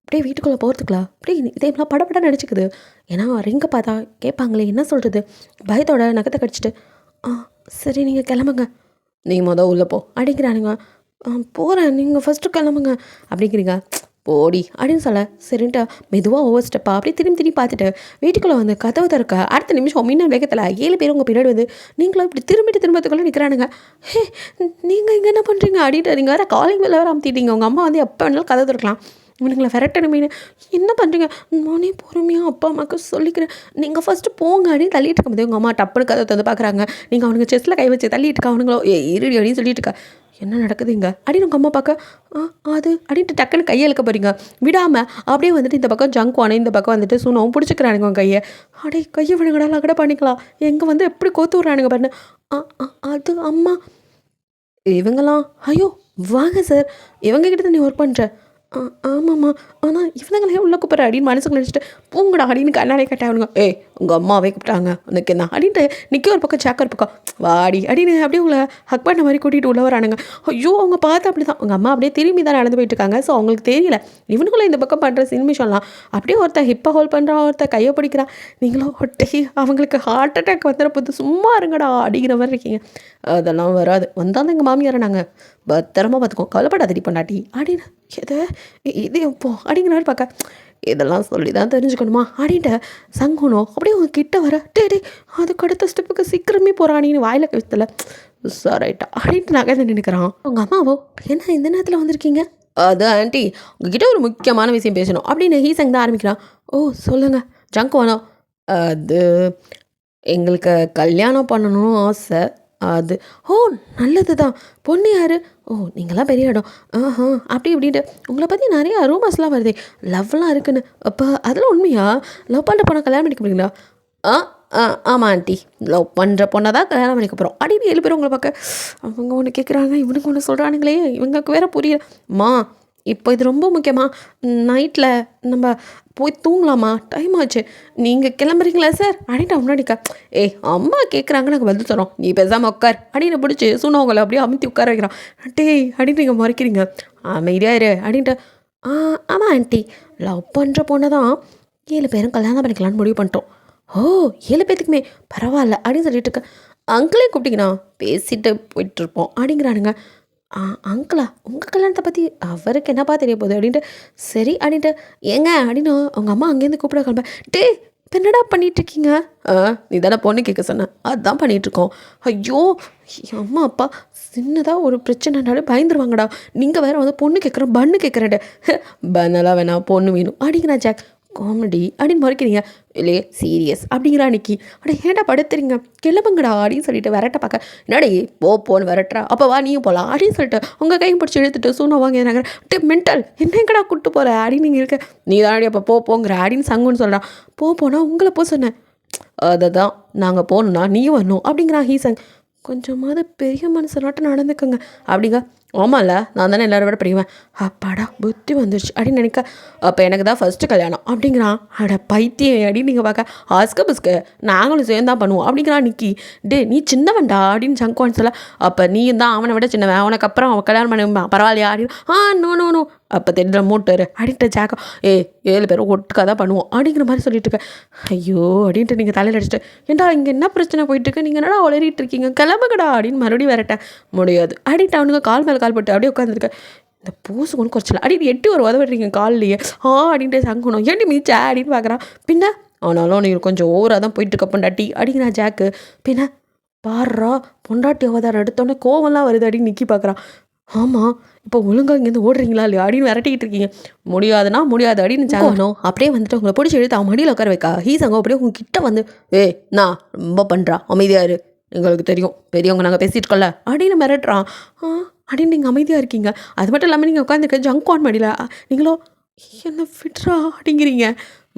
அப்படியே வீட்டுக்குள்ளே போகிறதுக்குலாம் அப்படியே இதேலாம் படப்பட நடிச்சுக்குது. ஏன்னா ரிங்கை பார்த்தா கேட்பாங்களே என்ன சொல்கிறது, பயத்தோட நகத்தை கடிச்சிட்டு சரி நீங்கள் கிளம்புங்க, நீ உள்ளே போ அப்படிங்கிறானுங்க. போகிறேன், நீங்கள் ஃபஸ்ட்டு கிளம்புங்க அப்படிங்கிறீங்க. போடி அப்படின்னு சொல்ல சரின்ட்டு மெதுவாக ஓவர் ஸ்டெப்பாக அப்படியே திரும்பி பார்த்துட்டு வீட்டுக்குள்ளே வந்து கதவு திறக்க அடுத்த நிமிஷம் மின்னல் வேகத்தில் 7 பேர் உங்கள் பின்னாடி வந்து நீங்களும் இப்படி திரும்பத்துக்குள்ளே நிற்கிறானுங்க. நீங்கள் இங்கே என்ன பண்ணுறீங்க அப்படின்ட்டு நீங்கள் வேறு காலிங் மேலே வேறு அமுத்திட்டீங்க. உங்கள் அம்மா வந்து எப்போ வேணாலும் கதவு திறக்கலாம், இவனுங்களை விரட்டணும் மீன் என்ன பண்ணுறீங்க, நானே பொறுமையாக அப்பா அம்மாவுக்கு சொல்லிக்கிறேன், நீங்கள் ஃபஸ்ட்டு போங்க அப்படின்னு தள்ளிட்டு இருக்கும்போது உங்கள் அம்மா டப்புன்னு கதவை வந்து பார்க்குறாங்க. நீங்கள் அவனுங்க செஸ்ட்டில் கை வச்சு தள்ளிட்டு இருக்கா, அவனுங்களோ இருடி அப்படின்னு சொல்லிட்டு இருக்கா. என்ன நடக்குது இங்கே அப்படின்னு உங்கள் அம்மா பார்க்க அது அப்படின்ட்டு டக்குன்னு கையை இழுக்க போகிறீங்க. விடாமல் அப்படியே வந்துட்டு இந்த பக்கம் ஜங்குவானே இந்த பக்கம் வந்துட்டு சூனவும் பிடிச்சிக்கிறானுங்க உங்கள் கையை. கையை விடுங்கடா கூட பண்ணிக்கலாம், எங்கே வந்து எப்படி கோத்து விட்றானுங்க பாருங்க. அது அம்மா இவங்களாம் ஐயோ வாங்க சார், இவங்ககிட்ட நீ ஒர்க் பண்ணுற. ஆமாம்மா, ஆனால் இவனுங்களே உள்ளே கூப்பிட்ற அப்படின்னு மனசுக்கு நினச்சிட்டு பூங்கடா அப்படின்னு கண்ணாலே கட்டாவனுங்க. உங்கள் அம்மாவே கூப்பிட்டாங்க உனக்கு என்ன அப்படின்ட்டு நிற்க ஒரு பக்கம் சாக்க ஒரு பக்கம் வாடி அப்படின்னு அப்படியே உங்களை ஹக் பண்ண மாதிரி கூட்டிகிட்டு உள்ள வரானுங்க. ஐயோ அவங்க பார்த்து அப்படி தான் உங்கள் அம்மா அப்படியே திரும்பி தான் நடந்து போயிட்டுருக்காங்க. ஸோ அவங்களுக்கு தெரியல இவனுக்குள்ளே இந்த பக்கம் பண்ணுற சினிமிஷம்லாம். அப்படியே ஒருத்தர் ஹிப்பை ஹோல்ட் பண்ணுறான், ஒருத்தர் கையை பிடிக்கிறான். நீங்களும் ஒட்டை அவங்களுக்கு ஹார்ட் அட்டாக் வந்துட போது சும்மா இருங்கடா அப்படிங்கிற மாதிரி இருக்கீங்க. அதெல்லாம் வராது, வந்தாலும் எங்கள் மாமியாரை நாங்கள் பத்திரமா பார்த்துக்கோ, கவலைப்படாதடி பொண்டாட்டி அப்படின்னு எது இது எப்போ அப்படிங்கிற மாதிரி பார்க்க இதெல்லாம் சொல்லி தான் தெரிஞ்சுக்கணுமா அப்படின்ட்டு சங்குனோ அப்படியே அவங்க கிட்ட வர டே அதுக்கு அடுத்த ஸ்டெப்புக்கு சீக்கிரமே போகிறானின்னு வாயில் கவித்தல சாராயிட்டா அப்படின்ட்டு நகை நினைக்கிறான். அவங்க அம்மாவோ என்ன இந்த நேரத்தில் வந்திருக்கீங்க, அது ஆண்டி உங்ககிட்ட ஒரு முக்கியமான விஷயம் பேசணும் அப்படின்னு ஹீசங் தான் ஆரம்பிக்கிறான். சொல்லுங்கள் ஜங்குவானோ, அது எங்களுக்கு கல்யாணம் பண்ணணும்னு ஆசை, அது நல்லது தான், பொண்ணு யார், நீங்களாம் பெரிய இடம், அப்படி இப்படின்ட்டு உங்களை பற்றி நிறைய ரூமர்ஸ்லாம் வருதே, லவ்லாம் இருக்குன்னு, அப்போ அதெல்லாம் உண்மையா, லவ் பண்ணுற பொண்ணை கல்யாணம் பண்ணிக்க போறீங்களா? ஆமாம் ஆண்டி, லவ் பண்ணுற பொண்ணை தான் கல்யாணம் பண்ணிக்க போகிறோம் அப்படின்னு 7 பேர் உங்களை பார்க்க அவங்க ஒன்று கேட்குறாங்க, இவனுக்கு ஒன்று சொல்கிறானுங்களே, இவங்களுக்கு வேற புரியலம்மா. இப்போ இது ரொம்ப முக்கியமாக நைட்டில் நம்ம போய் தூங்கலாமா, டைம் ஆச்சு, நீங்கள் கிளம்புறீங்களா சார் அப்படின்ட்டு முன்னாடிக்கா. அம்மா கேட்குறாங்க நாங்கள் பதில் தரோம், நீ பேசாமல் உட்கார் அப்படின்னு பிடிச்சி சொன்னவங்களை அப்படியே அமுத்தி உட்கார வைக்கிறான். அப்படின்ட்டு நீங்கள் மறைக்கிறீங்க, அமைதியாக இரு அப்படின்ட்டு. ஆமாம் ஆண்டி, லவ் பண்ணுற பொண்ணை தான் 7 பேரும் கல்யாணம் பண்ணிக்கலான்னு முடிவு பண்ணிட்டோம். 7 பேத்துக்குமே பரவாயில்ல அப்படின்னு சொல்லிட்டு இருக்க. அங்கிளே கூப்பிட்டீங்கன்னா பேசிட்டு போயிட்டுருப்போம் அப்படிங்கிறானுங்க. அங்கிளா, உங்கள் கல்யாணத்தை பற்றி அவருக்கு என்னப்பா தெரிய போகுது அப்படின்ட்டு. சரி அப்படின்ட்டு ஏங்க அப்படின்னு அவங்க அம்மா அங்கேருந்து கூப்பிட கிளம்ப. என்னடா பண்ணிகிட்ருக்கீங்க? நீ தானே பொண்ணு கேட்க சொன்ன, அதுதான் பண்ணிகிட்ருக்கோம். ஐயோ, என் அம்மா அப்பா சின்னதாக ஒரு பிரச்சனைனாலே பயந்துருவாங்கடா. நீங்கள் வேறு வந்து பொண்ணு கேட்குறேன் பன்னு கேட்குறேன்ட்டு. பன்னெல்லாம் வேணாம், பொண்ணு வேணும் அப்படிங்கிறா ஜாக். காமெடி அப்படின்னு மறைக்கிறீங்க. இல்லையே சீரியஸ் அப்படிங்கிறா நிக்கி. அட ஏன்டா படுத்துறீங்க, கிளம்புங்கடா அப்படின்னு சொல்லிட்டு விரட்ட பார்க்க, என்னடி போன்னு விரட்டுறா, அப்போ வா நீயும் போகலாம் அப்படின்னு சொல்லிட்டு உங்கள் கையும் பிடிச்சி இழுத்துட்டு சூனா வாங்க நாங்கள் மென்டல் என்னங்கடா கூப்பிட்டு போகிற அப்படின்னு நீங்கள் இருக்க, நீ தானடி அப்போ போங்கிற அப்படின்னு சங்குன்னு சொல்கிறான். போனால் உங்களை சொன்னேன். அதை தான் நாங்கள் போகணுன்னா நீயும் வரணும் அப்படிங்கிறான் ஹீசங். கொஞ்சமாவது பெரிய மனுஷனாட்டம் நடந்துக்குங்க அப்படிங்க. ஆமாம்ல, நான் தானே எல்லாரும் விட பெரியவன். அப்பாடா புத்தி வந்துருச்சு அப்படின்னு நினைக்க, அப்போ எனக்கு தான் ஃபஸ்ட்டு கல்யாணம் அப்படிங்கிறான். அட பைத்தியம் அப்படின்னு நீங்கள் பார்க்க, ஆஸ்க புஸ்க நாங்களும் சேர்ந்தான் பண்ணுவோம் அப்படிங்கிறான் நிக்கி. நீ சின்னவன்டா அப்படின்னு சங்குவான்னு சொல்ல, அப்போ நீ தான் அவனை விட சின்னவன், அவனுக்கு அப்புறம் அவன் கல்யாணம் பண்ணி பரவாயில்லையா அப்படின்னு. நோ நோ நோ அப்போ தெரிஞ்ச மூட்டாரு அப்படின்ட்டு ஜாக்கா. 7 பேரும் ஒட்டுக்காக தான் பண்ணுவோம் அப்படிங்கிற மாதிரி சொல்லிட்டு இருக்கேன். ஐயோ அப்படின்ட்டு நீங்கள் தலையில் அடிச்சுட்டு, ஏன்டா இங்கே என்ன பிரச்சனை போயிட்டுருக்கு, நீங்கள் என்னடா உளறிட்டு இருக்கீங்க, கிளம்புங்கடா அப்படின்னு மறுபடியும் வரட்டேன். முடியாது அப்படின்ட்டு அவனுங்க கால் மேலே கால் போட்டு அப்படியே உட்காந்துருக்கேன். இந்த பூசு ஒன்று குறைச்சல அப்படின்னு எட்டி ஒரு உதவிடுறீங்க கால்லையே அப்படின்ட்டு சங்கணும். ஏன்டி மீச்சா அப்படின்னு பார்க்குறான். பின்ன ஆனாலும் நீங்கள் கொஞ்சம் ஓவராக தான் போயிட்டுருக்க பொண்டாட்டி அப்படிங்கிறான் ஜாக்கு. பின்ன பாடுறா பொண்டாட்டி அவதாரம் எடுத்தோடனே கோவம்லாம் வருது அப்படின்னு நிக்கி பார்க்குறான். ஆமாம், இப்போ ஒழுங்காக இங்கேருந்து ஓடுறீங்களா இல்லையா அப்படின்னு விரட்டிக்கிட்டு இருக்கீங்க. முடியாதுன்னா முடியாது அப்படின்னு சாங்கணும். அப்படியே வந்துட்டு உங்களை பிடிச்சி எடுத்து அவன் மடியில் உட்கார வைக்கா. ஹீசங்க அப்படியே உங்ககிட்ட வந்து நான் ரொம்ப பண்ணுறா அமைதியாரு, எங்களுக்கு தெரியும் பெரியவங்க நாங்கள் பேசிகிட்டு இருக்கோம்ல அப்படின்னு மிரட்டுறான். அப்படின்னு நீங்கள் அமைதியாக இருக்கீங்க. அது மட்டும் இல்லாமல் நீங்கள் உட்காந்துருக்க ஜங்கான் மடியில் நீங்களோ என்ன விட்றா அப்படிங்கிறீங்க.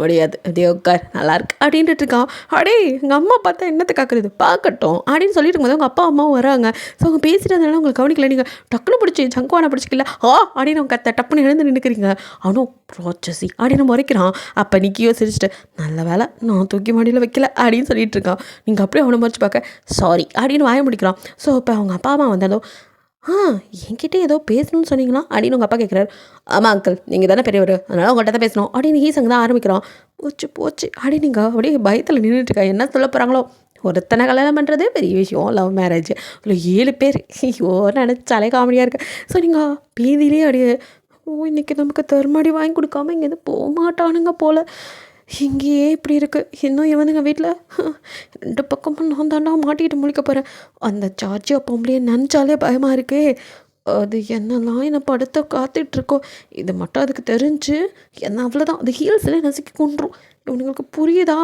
முடியாது அப்படியே உட்கார் நல்லாயிருக்கு அப்படின்ட்டு இருக்கான். அடே எங்கள் அம்மா பார்த்தா என்னத்தை காக்குறது பார்க்கட்டும் அப்படின்னு சொல்லிட்டு இருக்கும்போது அவங்க அப்பா அம்மாவும் வராங்க. ஸோ அவங்க பேசிட்டு இருந்தாலும் உங்களுக்கு கவனிக்கல. நீங்கள் டக்குன்னு பிடிச்சி ஜங்குவானை பிடிச்சிக்கல அப்படின்னு அவங்க கத்த டப்புன்னு எழுந்து நின்றுக்கிறீங்க. அவனும் ப்ரோச்சசி அப்படின்னு முறைக்கிறான். அப்போ நிக்கியோ சிரிச்சிட்டு, நல்ல வேலை நான் தூக்கி மடியில் வைக்கல அப்படின்னு சொல்லிட்டு இருக்கான். நீங்கள் அப்படியே அவனை முறைச்சி பார்க்க சாரி அப்படின்னு வாய முடிக்கிறான். ஸோ இப்போ அவங்க அப்பா அம்மா வந்தாலும் என்கிட்ட ஏதோ பேசணும்னு சொன்னீங்களா அப்படின்னு உங்கள் அப்பா கேட்குறாரு. ஆமாம் அங்கிள், நீங்கள் தானே பெரியவர், அதனால் உங்கள்கிட்ட தான் பேசணும் அப்படின்னு ஹீசங்க தான் ஆரம்பிக்கிறான். போச்சு அப்படின்னு நீங்கள் அப்படியே பயத்தில் நின்றுட்டுருக்கா. என்ன சொல்ல போகிறாங்களோ. ஒருத்தனை கல்யாணம் பண்ணுறதே பெரிய விஷயம், லவ் மேரேஜ் இல்லை 7 பேர். ஐயோ நினச்சாலே காமெடியாக இருக்குது. ஸோ நீங்கள் பீதியிலே அப்படியே இன்றைக்கி நமக்கு தருமாடி வாங்கி கொடுக்காம இங்கேருந்து போக மாட்டானுங்க போல். இங்கேயே இப்படி இருக்குது. இன்னும் இவனுங்க வீட்டில் 2 பக்கமும் நான் தாண்டா மாட்டிக்கிட்டு முழிக்க போகிறேன். அந்த ஜார்ஜியா பொம்பளையை நினச்சாலே பயமாக இருக்கே. அது என்னெல்லாம் என்னை படுத்த காத்துட்ருக்கோ. இது மட்டும் அதுக்கு தெரிஞ்சு என்ன அவ்வளோதான், அது ஹீல்ஸ்லேயே நசுக்கி கொண்டுரும். இவனுங்களுக்கு புரியுதா,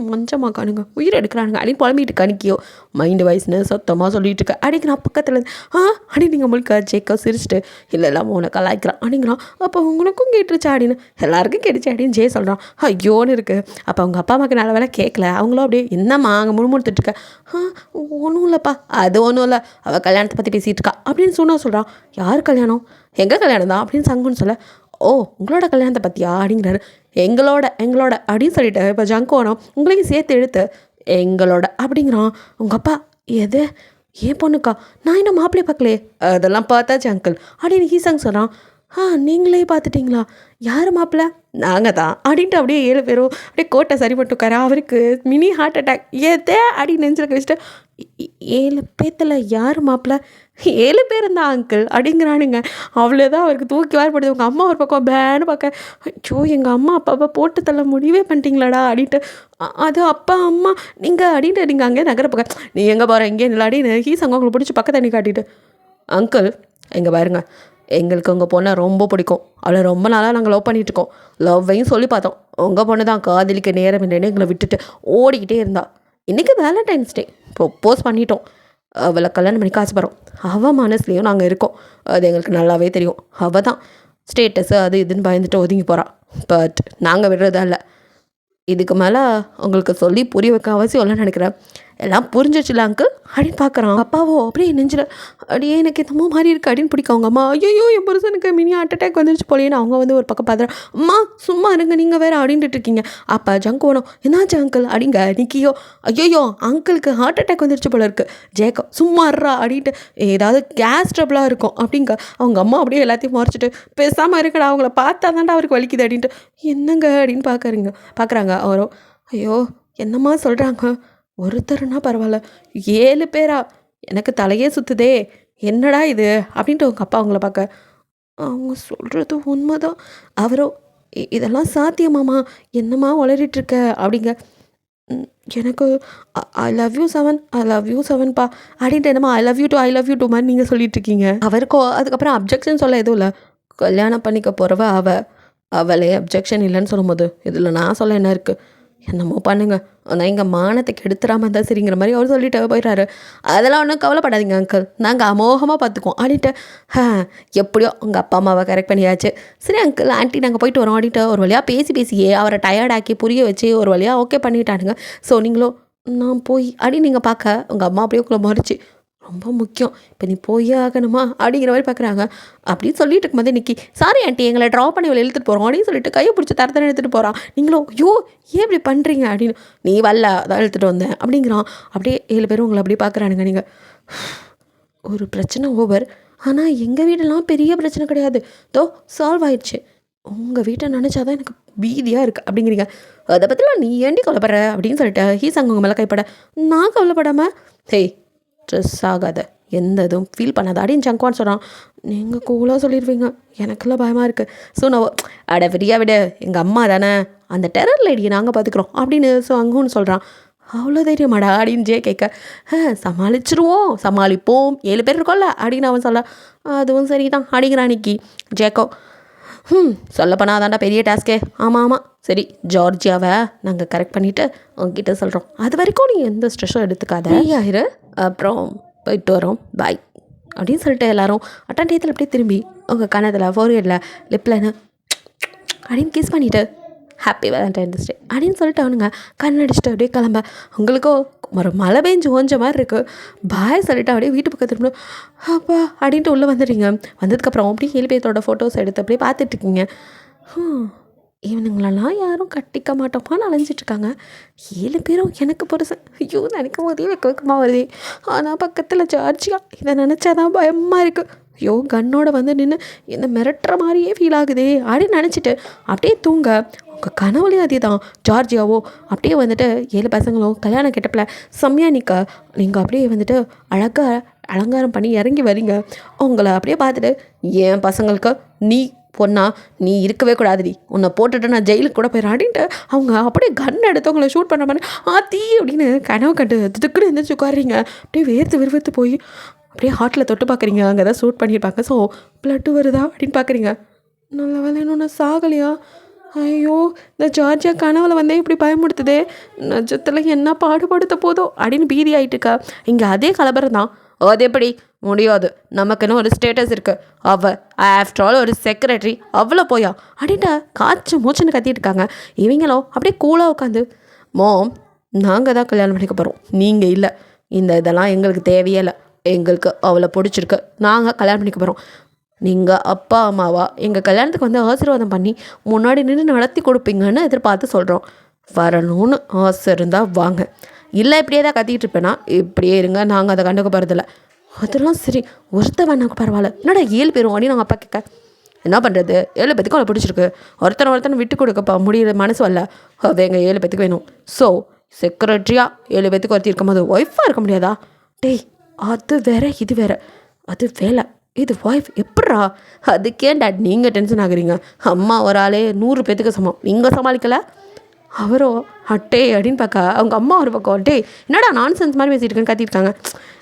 மஞ்சமாக்கானுங்க உயிர் எடுக்கிறானுங்க அப்படின்னு புலம்பிட்டு கணிக்கியோ மைண்டு வயசுன்னு சத்தமாக சொல்லிட்டு இருக்க அப்படிங்கிறான். பக்கத்தில் அப்படி நீங்கள் முழுக்க ஜேக்கோ சிரிச்சிட்டு இல்லை இல்லாமல் உன்னை கலாய்க்கிறான் அப்படிங்கிறான். அப்போ உங்களுக்கும் கேட்டுருச்சா அப்படின்னு, எல்லாருக்கும் கேட்டுச்சு அப்படின்னு ஜே சொல்கிறான். ஐயோன்னு இருக்குது. அப்போ அவங்க அப்பா அம்மாவுக்கு நல்ல வேலை கேட்கல. அவங்களும் அப்படியே என்னம்மா அங்கே முணுமுணுத்துட்ருக்க. ஒன்றும் இல்லைப்பா, அது ஒன்றும் இல்லை, அவள் கல்யாணத்தை பற்றி பேசிகிட்டு இருக்கா அப்படின்னு சொன்னா சொல்கிறான். யார் கல்யாணம், எங்கள் கல்யாணம் தான் அப்படின்னு சங்குன்னு சொல்ல, உங்களோட கல்யாணத்தை பற்றியா அப்படிங்கிறாரு. எங்களோட அப்படின்னு சொல்லிட்டு இப்போ ஜங்கோனம் உங்களையும் சேர்த்து எடுத்து எங்களோட அப்படிங்கிறான். உங்கள் அப்பா எது ஏன் பொண்ணுக்கா, நான் இன்னும் மாப்பிள்ளையை பார்க்கலையே. அதெல்லாம் பார்த்தாச்சு அங்கிள் அப்படின்னு ஹீசங் சொல்கிறான். நீங்களே பார்த்துட்டிங்களா, யார் மாப்பிள்ளை, நாங்கள் தான் அப்படின்ட்டு அப்படியே 7 பேரும் அப்படியே கோட்டை சரி பண்ணிட்டு உட்கார. அவருக்கு மினி ஹார்ட் அட்டாக். ஏதே அப்படின்னு நெஞ்சில் வச்சுட்டு 7 பேத்தில் யார் மாப்பிள்ளை, 7 பேர் இருந்தால் அங்கிள் அப்படிங்கிறானுங்க. அவ்வளோதான், அவருக்கு தூக்கி வாரப்படுது. உங்கள் அம்மா ஒரு பக்கம் பேன்னு பார்க்க, ஐயோ எங்கள் அம்மா அப்பாவை போட்டு தள்ள முடிவே பண்ணிட்டீங்களாடா அப்படின்ட்டு. அது அப்பா அம்மா நீங்கள் அப்படின்ட்டு நீங்கள் அங்கே நகர பார்க்க, நீ எங்கே போகிற இங்கே நிலாடின்னு ஹீசங்க அவங்களை பிடிச்சி பக்கத்து தண்ணி காட்டிட்டு, அங்கிள் எங்கே பாருங்க, எங்களுக்கு உங்கள் பொண்ணை ரொம்ப பிடிக்கும், அவளை ரொம்ப நாளாக நாங்கள் லவ் பண்ணிகிட்ருக்கோம், லவ்வையும் சொல்லி பார்த்தோம். உங்கள் பொண்ணு தான் காதலிக்க நேரம் இல்லைன்னு எங்களை விட்டுட்டு ஓடிக்கிட்டே இருந்தா. இன்றைக்கி வேலண்டைன்ஸ் டே, ப்ரொப்போஸ் பண்ணிட்டோம், அவளை கல்யாணம் பண்ணி காசுப்படுறோம். அவள் மனசுலேயும் நாங்கள் இருக்கோம், அது எங்களுக்கு நல்லாவே தெரியும். அவள் தான் ஸ்டேட்டஸு அது இதுன்னு பயந்துட்டு ஒதுங்கி போகிறான். பட் நாங்கள் விடுறதா இல்லை. இதுக்கு மேலே உங்களுக்கு சொல்லி புரிய வைக்க அவசியம் இல்லைன்னு நினைக்கிறேன். எல்லாம் புரிஞ்சிச்சுல அங்கிள் அப்படின்னு பார்க்குறான். அப்பாவோ அப்படியே நெஞ்சில் அப்படியே எனக்கு என்னமோ மாதிரி இருக்குது அப்படின்னு பிடிக்கும். அவங்க அம்மா ஐயோ என் புருஷனுக்கு மினி ஹார்ட் அட்டாக் வந்துருச்சு போலேன்னு அவங்க வந்து ஒரு பக்கம் பார்த்துறேன். அம்மா சும்மா இருங்க நீங்கள் வேறு அப்படின்ட்டு இருக்கீங்க. அப்போ ஜங்கோனோ என்னாச்சு அங்கிள் அப்படிங்க நிக்கியோ, ஐயோ அங்கிளுக்கு ஹார்ட் அட்டாக் வந்துருச்சு போல இருக்குது. ஜேக்கோ சும்மா இருறா அப்படின்ட்டு ஏதாவது கேஸ் ட்ரபிளாக இருக்கும் அப்படிங்க. அவங்க அம்மா அப்படியே எல்லாத்தையும் மறைச்சிட்டு பேசாமல் இருக்கடா, அவங்கள பார்த்தா தாண்டா அவருக்கு வலிக்குது அப்படின்ட்டு என்னங்க அப்படின்னு பார்க்குறாங்க. அவரோ ஐயோ என்னம்மா சொல்கிறாங்க, ஒருத்தருன்னா பரவாயில்ல, 7 பேரா, எனக்கு தலையே சுற்றுதே, என்னடா இது அப்படின்ட்டு அவங்க அப்பா அவங்கள பார்க்க, அவங்க சொல்கிறது உண்மைதான். அவரோ இதெல்லாம் சாத்தியமாம்மா, என்னம்மா உளறிட்டுருக்க அப்படிங்க. எனக்கு I love you seven, I love you செவன்ப்பா அப்படின்ட்டு என்னமா ஐ லவ் யூ டூ மாதிரி நீங்கள் சொல்லிட்டுருக்கீங்க. அவருக்கோ அதுக்கப்புறம் அப்ஜெக்ஷன் சொல்ல எதுவும் இல்லை. கல்யாணம் பண்ணிக்க போகிறவ அவளே அப்ஜெக்ஷன் இல்லைன்னு சொல்லும்போது இதில் நான் சொல்ல என்ன இருக்குது, என்னமோ பண்ணுங்க, ஆனால் எங்கள் மானத்தை கெடுத்துடாமல் இருந்தால் சரிங்கிற மாதிரி அவர் சொல்லிட்டு போயிட்டாரு. அதெல்லாம் ஒன்றும் கவலைப்படாதீங்க அங்கிள், நாங்கள் அமோகமாக பார்த்துக்குவோம் அப்படின்ட்டு. எப்படியோ உங்கள் அப்பா அம்மாவை கரெக்ட் பண்ணியாச்சு. சரி அங்கிள் ஆண்டி நாங்கள் போயிட்டு வரோம் அப்படின்ட்டு ஒரு வழியாக பேசியே அவரை டயர்டாக்கி புரிய வச்சு ஒரு வழியாக ஓகே பண்ணிட்டானுங்க. ஸோ நீங்களும் நான் போய் அப்படின்னு நீங்கள் பார்க்க உங்கள் அம்மா அப்படியே உங்களை மறைச்சி ரொம்ப முக்கியம், இப்போ நீ போயே ஆகணுமா அப்படிங்கிற மாதிரி பார்க்குறாங்க. அப்படின்னு சொல்லிட்டு இருக்கும்போது இன்னைக்கு சாரி ஆண்டி எங்களை ட்ரா பண்ணி இவளை இழுத்துட்டு போகிறோம் அப்படின்னு சொல்லிட்டு கையை பிடிச்சி தரத்தனை எடுத்துகிட்டு போகிறான். நீங்களும் ஐயோ ஏன் இப்படி பண்ணுறீங்க அப்படின்னு, நீ வரல அதான் இழுத்துட்டு வந்தேன் அப்படிங்கிறான். அப்படியே 7 பேரும் உங்களை அப்படியே பார்க்குறானுங்க. நீங்கள் ஒரு பிரச்சனை ஓவர், ஆனால் எங்கள் வீடெல்லாம் பெரிய பிரச்சனை கிடையாது, தோ சால்வ் ஆயிடுச்சு, உங்கள் வீட்டை நினச்சாதான் எனக்கு பீதியாக இருக்குது அப்படிங்கிறீங்க. அதை பற்றிலாம் நீ ஏண்டி கவலைப்படுற அப்படின்னு சொல்லிட்டு ஹீசாங்க உங்கள் மேலே கைப்பட, நான் கவலைப்படாமல் ஹேய் ஸ்ட்ரெஸ் ஆகாத, எந்த இதுவும் ஃபீல் பண்ணாத அப்படின்னு சங்குவான்னு சொல்கிறான். நீங்கள் கூலாக சொல்லிடுவீங்க, எனக்குலாம் பயமாக இருக்குது. ஸோ நான் அட ஃப்ரீயாக விட, எங்கள் அம்மா தானே, அந்த டெரர் லேடியை நாங்கள் பார்த்துக்குறோம் அப்படின்னு ஸோ அங்குன்னு சொல்கிறான். அவ்வளோ தைரியமாடா அப்படின்னு ஜே கேட்க, சமாளிப்போம் 7 பேர் இருக்கோம்ல அப்படின்னு அவன் சொல்ல, அதுவும் சரி தான் அப்படிங்கிறான் அன்னைக்கு ஜேக்கோ. சொல்லப்போனால் அதான்டா பெரிய டாஸ்கே. ஆமாம் சரி ஜார்ஜியாவை நாங்கள் கரெக்ட் பண்ணிவிட்டு உங்ககிட்ட சொல்கிறோம், அது வரைக்கும் நீ எந்த ஸ்ட்ரெஸ்ஸும் எடுத்துக்காத, ஆயிரு, அப்புறம் போயிட்டு வரோம் பாய் அப்படின்னு சொல்லிட்டு எல்லோரும் அட்டன்டேத்தில் அப்படியே திரும்பி உங்கள் கணத்தில் ஃபோர்ஹெட்டில் லிப்லன்னு அப்படின்னு கிஸ் பண்ணிவிட்டு ஹாப்பி வேலண்டைன்ஸ் டே அப்படின்னு சொல்லிட்டு அவனுங்க கண்ணடிச்சிட்டு அப்படியே கிளம்ப. உங்களுக்கோ ஒரு மழை பெஞ்சு ஓஞ்ச மாதிரி இருக்குது. பாய் சொல்லிவிட்டு அப்படியே வீட்டு பக்கத்து திரும்ப அப்பா அப்படின்ட்டு உள்ளே வந்துடுறீங்க. வந்ததுக்கப்புறம் அப்படியே 7 பேர்த்தோட ஃபோட்டோஸ் எடுத்து அப்படியே பார்த்துட்ருக்கீங்க. இவனுங்களெல்லாம் யாரும் கட்டிக்க மாட்டோமான்னு அலைஞ்சிட்ருக்காங்க. 7 பேரும் எனக்கு புருஷன், ஐயோ நினைக்கும் போதே வெக்கமாக வருது. ஆனால் பக்கத்தில் ஜார்ஜியா, இதை நினச்சாதான் பயமாக இருக்குது. ஐயோ கண்ணோட வந்து நின்று என்ன மிரட்டுற மாதிரியே ஃபீல் ஆகுதே அப்படின்னு நினச்சிட்டு அப்படியே தூங்க. உங்கள் கனவுலையும் அதே தான் ஜார்ஜியாவோ அப்படியே வந்துட்டு 7 பசங்களும் கல்யாணம் கெட்டப்பில் செம்மையாக நிற்க, நீங்கள் அப்படியே வந்துட்டு அழகாக அலங்காரம் பண்ணி இறங்கி வரீங்க. உங்களை அப்படியே பார்த்துட்டு என் பசங்களுக்கு நீ பொண்ணா நீ இருக்கவே கூடாதுடி, உன்னை போட்டுட்டு நான் ஜெயிலுக்கு கூட போயிடறேன் அப்படின்ட்டு அவங்க அப்படியே கன் எடுத்து உங்களை ஷூட் பண்ண மாதிரி தீ அப்படின்னு கனவு கண்டு திடுக்குன்னு எழுந்திரிச்சு உட்காடுறீங்க. அப்படியே விறுவிறுத்து போய் அப்படியே ஹார்ட்டில் தொட்டு பார்க்குறீங்க, அங்கே தான் ஷூட் பண்ணியிருப்பாங்க. ஸோ ப்ளட்டு வருதா அப்படின்னு பார்க்குறீங்க. நல்ல வேலை இன்னும் நான் சாகலையா, ஐயோ இந்த ஜார்ஜியா கனவுல வந்தே இப்படி பயமுடுத்துதே, நஜத்தில் என்ன பாடுபடுத்த போதோ அப்படின்னு பீதி ஆகிட்டுக்கா. இங்கே அதே கலபரம் தான். அது எப்படி முடியாது, நமக்குன்னு ஒரு ஸ்டேட்டஸ் இருக்குது, அவள் ஆஃப்டர் ஆல் ஒரு செக்ரட்டரி, அவ்வளோ போயா அப்படின்ட்டு காய்ச்சி மூச்சுன்னு கத்திட்டு இருக்காங்க. இவங்களோ அப்படியே கூலாக உட்காந்து மோம் நாங்கள் தான் கல்யாணம் பண்ணிக்க போகிறோம், நீங்கள் இல்லை, இதெல்லாம் எங்களுக்கு தேவையே இல்லை, எங்களுக்கு அவளை பிடிச்சிருக்கு, நாங்கள் கல்யாணம் பண்ணிக்க போகிறோம், நீங்கள் அப்பா அம்மாவா எங்கள் கல்யாணத்துக்கு வந்து ஆசீர்வாதம் பண்ணி முன்னாடி நின்று நடத்தி கொடுப்பீங்கன்னு எதிர்பார்த்து சொல்கிறோம். வரணும்னு ஆசை இருந்தால் வாங்க, இல்லை இப்படியே தான் கத்திக்கிட்டு இருப்பேன்னா இப்படியே இருங்க, நாங்கள் அதை கண்டுக்க போகிறதில்ல. அதெல்லாம் சரி ஒருத்த வேணாக்கு பரவாயில்ல, என்னடா 7 பேரும் அப்படின்னு நாங்கள் அப்பா கேட்க, என்ன பண்ணுறது 7 பேத்துக்கும் அவளை பிடிச்சிருக்கு, ஒருத்தனை விட்டு கொடுக்கப்பா முடியிற மனசு வரல, அது எங்கள் 7 பேத்துக்கு வேணும். ஸோ செக்ரட்டரியாக 7 பேத்துக்கு ஒருத்தி இருக்கும் போது ஒய்ஃபாக இருக்க முடியாதா? டேய் அது வேற இது வேற, அது வேலை இது ஒய்ஃப் எப்பட்றா? அதுக்கே டாட் நீங்கள் டென்ஷன் ஆகுறீங்க, அம்மா ஒரு ஆளே 100 பேத்துக்கு சமம், நீங்கள் சமாளிக்கலை. அவரோ அட்டே அப்படின்னு பார்க்க அவங்க அம்மா ஒரு பக்கம் அட்டே என்னடா நான்சென்ஸ் மாதிரி பேசிகிட்டு கத்திருக்காங்க.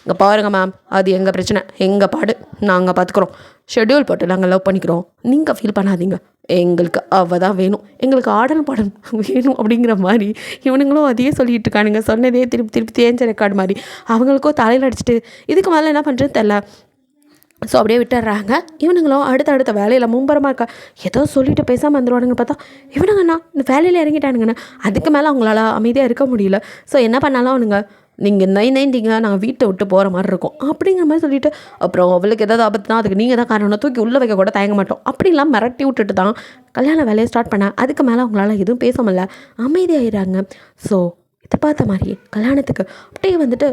இங்கே பாருங்கள் மேம், அது எங்கள் பிரச்சனை, எங்கள் பாடு, நாங்கள் பார்த்துக்குறோம், ஷெட்யூல் போட்டு நாங்கள் லவ் பண்ணிக்கிறோம், நீங்கள் ஃபீல் பண்ணாதீங்க, எங்களுக்கு அவள் தான் வேணும், எங்களுக்கு ஆடல் பாடல் வேணும் அப்படிங்கிற மாதிரி இவனுங்களும் அதையே சொல்லிகிட்டு இருக்கானுங்க. சொன்னதே திருப்பி தேஞ்ச ரெக்கார்டு மாதிரி அவங்களுக்கோ தலையில் அடிச்சுட்டு இதுக்கு மேலே என்ன பண்ணுறதுன்னு தெரில. ஸோ அப்படியே விட்டுடுறாங்க. இவனுங்களும் அடுத்த வேலையில் மும்பரமாக இருக்கா, ஏதோ சொல்லிவிட்டு பேசாமல் வந்துடுவானுங்க. பார்த்தா இவனுங்கண்ணா இந்த வேலையில் இறங்கிட்டானுங்கண்ணா, அதுக்கு மேலே அவங்களால அமைதியாக இருக்க முடியல. ஸோ என்ன பண்ணாலும் அவனுங்க நீங்கள் நைண்டிங்க நாங்கள் வீட்டை விட்டு போகிற மாதிரி இருக்கும் அப்படிங்கிற மாதிரி சொல்லிவிட்டு, அப்புறம் அவளுக்கு ஏதாவது ஆபத்துனா அதுக்கு நீங்கள் தான் காரணம், தூக்கி உள்ளே வைக்க கூட தயங்க மாட்டோம் அப்படின்லாம் மிரட்டி விட்டுட்டு தான் கல்யாண வேலையை ஸ்டார்ட் பண்ண. அதுக்கு மேலே அவங்களால எதுவும் பேச முடியல, அமைதியாகிடுறாங்க. ஸோ எதிர்பார்த்த மாதிரி கல்யாணத்துக்கு அப்படியே வந்துட்டு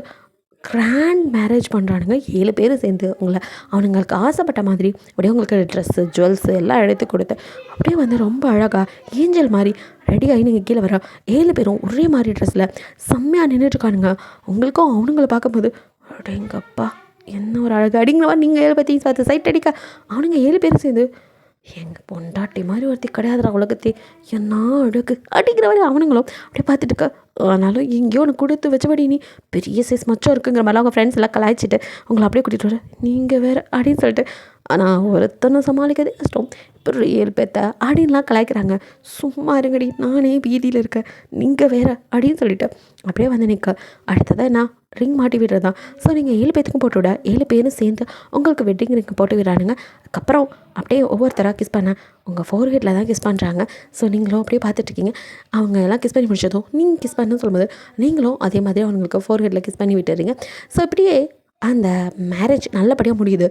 கிராண்ட் மேரேஜ் பண்ணுறானுங்க 7 பேர் சேர்ந்து. அவனுங்களுக்கு ஆசைப்பட்ட மாதிரி அப்படியே அவங்களுக்கு ட்ரெஸ்ஸு ஜுவல்ஸு எல்லாம் எடுத்து கொடுத்து அப்படியே வந்து ரொம்ப அழகாக ஏஞ்சல் மாதிரி ரெடியாகி நீங்கள் கீழே வர 7 பேரும் ஒரே மாதிரி ட்ரெஸ்ஸில் செம்மையாக நின்றுட்டுருக்கானுங்க. உங்களுக்கும் அவனுங்களை பார்க்கும்போது அப்படிங்கப்பா என்ன ஒரு அழகு அப்படிங்கிற மாதிரி நீங்கள் 7 பேர்த்தையும் பார்த்து சைட் அடிக்க அவனுங்க 7 பேரும் சேர்ந்து எங்கள் பொண்டாட்டி மாதிரி ஒருத்தி கிடையாதுடா உலகத்தே, என்ன அழகு அப்படிங்கிற மாதிரி அவனுங்களும் அப்படியே பார்த்துட்டு இருக்க. ஆனாலும் எங்கேயோ ஒன்று கொடுத்து வச்சபடி நீ பெரிய சைஸ் மச்சம் இருக்குங்கிற மாதிரிலாம் அவங்க ஃப்ரெண்ட்ஸ் எல்லாம் கலாய்ச்சிட்டு உங்களை அப்படியே கூட்டிகிட்டு வர நீங்கள் வேறு அப்படின்னு சொல்லிட்டு, ஆனால் ஒருத்தனை சமாளிக்கிறதே கஷ்டம், இப்போ 7 பேத்த அப்படின்லாம் கலாய்க்கிறாங்க. சும்மா இருங்கடி, நானே வீதியில் இருக்கேன், நீங்கள் வேறு அப்படின்னு சொல்லிட்டு அப்படியே வந்து நிற்க. அடுத்ததாக என்ன, ரிங் மாட்டி விடுறது தான். ஸோ நீங்கள் 7 பேத்துக்கும் போட்டு விட 7 பேரும் சேர்ந்து உங்களுக்கு வெட்டிங் ரிங் போட்டு விடுறானுங்க. அதுக்கப்புறம் அப்படியே ஒவ்வொருத்தராக கிஸ் பண்ண உங்கள் ஃபோர்ஹெட்டில் தான் கிஸ் பண்ணுறாங்க. ஸோ நீங்களும் அப்படியே பார்த்துட்ருக்கீங்க. அவங்க எல்லாம் கிஸ் பண்ணி முடிச்சதும் நீங்கள் கிஸ் பண்ணுன்னு சொல்லும்போது நீங்களும் அதே மாதிரி அவங்களுக்கு ஃபோர்ஹெட்டில் கிஸ் பண்ணி விட்டுறீங்க. ஸோ இப்படியே அந்த மேரேஜ் நல்லபடியாக முடியுது.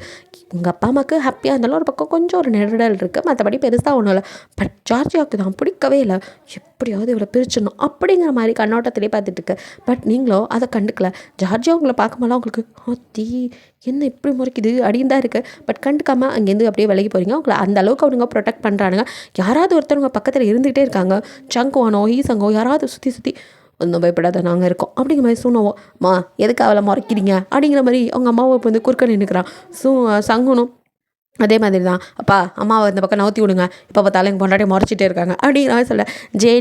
உங்கள் அப்பா அம்மாவுக்கு ஹாப்பியாக இருந்தாலும் ஒரு பக்கம் கொஞ்சம் ஒரு நெருடல் இருக்குது, மற்றபடி பெருசாக ஒன்றும் இல்லை. பட் ஜார்ஜியாவுக்கு தான் பிடிக்கவே இல்லை, எப்படியாவது இவ்வளோ பிரிச்சிடணும் அப்படிங்கிற மாதிரி கண்ணோட்டத்திலே பார்த்துட்டுருக்கு. பட் நீங்களும் அதை கண்டுக்கல. ஜார்ஜியா உங்களை பார்க்கும்போது உங்களுக்கு ஆத்தி என்ன இப்படி முறைக்குது அப்படின்னு தான் இருக்குது. பட் கண்டுக்காமல் அங்கேருந்து அப்படியே விலகி போகிறீங்க. உங்களை அந்த அளவுக்கு அவங்க ப்ரொடெக்ட் பண்ணுறானுங்க. யாராவது ஒருத்தவங்க பக்கத்தில் இருந்துகிட்டே இருக்காங்க, சங்குவானோ ஈசங்கோ யாராவது சுற்றி சுற்றி ஒன்றும் பயப்படாத நாங்கள் இருக்கோம் அப்படிங்கிற மாதிரி சொன்னோம். மா எதுக்கு அவளை முறைக்கிறீங்க அப்படிங்கிற மாதிரி அவங்க அம்மாவை இப்போ வந்து குறுக்க நின்றுக்கிறான். சங்குனும் அதே மாதிரி தான், அப்பா அம்மாவை இந்த பக்கம் நவுத்தி விடுங்க, இப்போ பார்த்தாலும் எங்கள் பொண்டாட்டி முறைச்சிட்டே இருக்காங்க அப்படிங்கிற மாதிரி சொல்ல.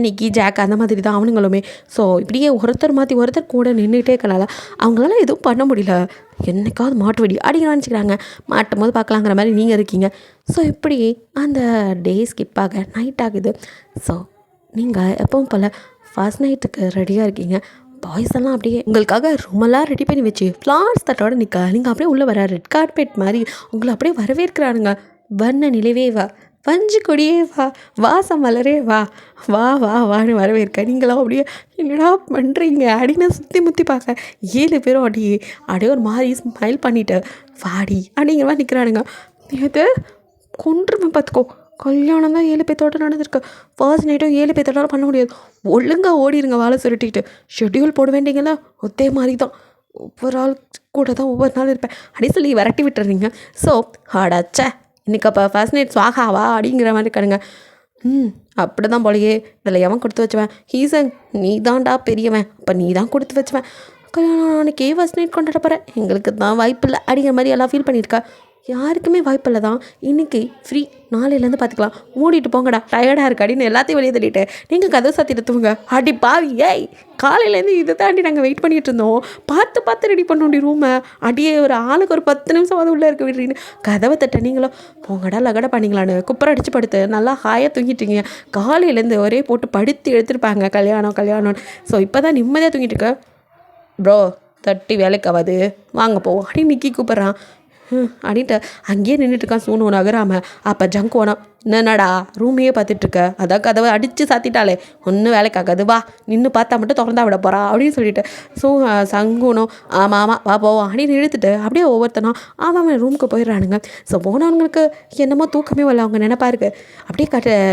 நிக்கி ஜாக் அந்த மாதிரி தான் அவனுங்களுமே. ஸோ இப்படியே ஒருத்தர் மாற்றி ஒருத்தர் கூட நின்றுட்டே இருக்கனால அவங்களால எதுவும் பண்ண முடியல. என்னைக்காவது மாட்டு வெடி அப்படிங்கிற நினச்சிக்கிறாங்க. மாட்டும் போது பார்க்கலாங்கிற மாதிரி நீங்கள் இருக்கீங்க. ஸோ இப்படி அந்த டே ஸ்கிப் ஆக நைட் ஆகுது. ஸோ நீங்கள் எப்பவும் போல் ஃபர்ஸ்ட் நைட்டுக்கு ரெடியாக இருக்கீங்க. பாய்ஸ் எல்லாம் அப்படியே உங்களுக்காக ரொம்பலாம் ரெடி பண்ணி வச்சு ஃப்ளார்ஸ் தட்டோட நிற்க நீங்கள் அப்படியே உள்ளே வர ரெட் கார்பெட் மாதிரி உங்களை அப்படியே வரவேற்கிறானுங்க. வண்ண நிலவே வா, வஞ்சி கொடியே வா, வாசம் மலரே வா, வா வா வான்னு வரவேற்க. நீங்களும் அப்படியே என்னடா பண்ணுறீங்க அப்படின்னு சுற்றி முற்றி பார்க்க 7 பேரும் அப்படியே ஒரு மாதிரி ஸ்மைல் பண்ணிவிட்டு வாடி அப்படிங்கிற மாதிரி நிற்கிறானுங்க. இது கொன்றுமே பார்த்துக்கோ, கல்யாணம் தான் 7 பேர்த்தோட நடந்திருக்கு. ஃபர்ஸ்ட் நைட்டும் 7 பேர்த்தோட பண்ண முடியாது. ஒழுங்காக ஓடிடுங்க வாழை சுருட்டிக்கிட்டு. ஷெட்யூல் போட வேண்டிங்களா ஒத்தே மாதிரி தான், ஒவ்வொரு ஆள் கூட தான் ஒவ்வொரு நாள் இருப்பேன் அப்படின்னு சொல்லி விரட்டி விட்டுறீங்க. ஸோ ஆடாச்சே இன்றைக்கி அப்போ ஃபர்ஸ்ட் நைட் ஸ்வாகாவா அப்படிங்கிற மாதிரி இருக்கானுங்க. அப்படி தான் போலையே, இதில் எவன் கொடுத்து வச்சுவேன், ஹீசன் நீ தான்டா பெரியவன், அப்போ நீ தான் கொடுத்து வச்சுவேன், கல்யாணம் அன்றைக்கே ஃபர்ஸ்ட் நைட் கொண்டாட போகிறேன், எங்களுக்கு தான் வாய்ப்பு இல்லை அப்படிங்கிற மாதிரி எல்லாம் ஃபீல் பண்ணியிருக்கா. யாருக்குமே வாய்ப்பில்லை தான். இன்றைக்கி ஃப்ரீ, நாளையிலேருந்து பார்த்துக்கலாம், மூடிட்டு போங்கடா டயர்டாக இருக்கு அப்படின்னு எல்லாத்தையும் வெளியே தள்ளிட்டு நீங்கள் கதவை சாத்திட்டு தூங்க. அடி பாவி, ஏய் காலையிலேருந்து இதை தாண்டி நாங்கள் வெயிட் பண்ணிகிட்டு இருந்தோம், பார்த்து ரெடி பண்ணோண்டி ரூமை, அடியே ஒரு ஆளுக்கு ஒரு 10 நிமிஷம் உள்ளே இருக்க விடுறீன்னு கதவை தட்ட. நீங்களும் போங்கடா லகடா பண்ணிங்களான்னு குப்பரை அடித்து படுத்து நல்லா ஹாயாக தூங்கிட்டீங்க. காலையிலேருந்து ஒரே போட்டு படுத்து எடுத்துருப்பாங்க கல்யாணம். ஸோ இப்போ தான் நிம்மதியாக தூங்கிட்டு இருக்க. ப்ரோ தட்டி வேலைக்கு ஆகாது வாங்க போவோம் அப்படின்னு நிக்கி கூப்பிட்றான். அப்படின்ட்டு அங்கேயே நின்றுட்டுருக்கான் சூனு நகராமல். அப்போ ஜங்குவானா, என்னடா ரூமையே பார்த்துட்ருக்க, அதான் கதவை அடித்து சாத்திட்டாலே ஒன்றும் வேலைக்காகாது, வா நின்று பார்த்தா மட்டும் திறந்தா விட போகிறா அப்படின்னு சொல்லிட்டு. ஸோ சங்குனும் ஆமாம் வா போவோம் அப்படின்னு இழுத்துட்டு அப்படியே ஒவ்வொருத்தனும் அவன் ரூமுக்கு போயிடுறானுங்க. ஸோ போனவங்களுக்கு என்னமோ தூக்கமே வரல, அவங்க நினைப்பா இருக்கு. அப்படியே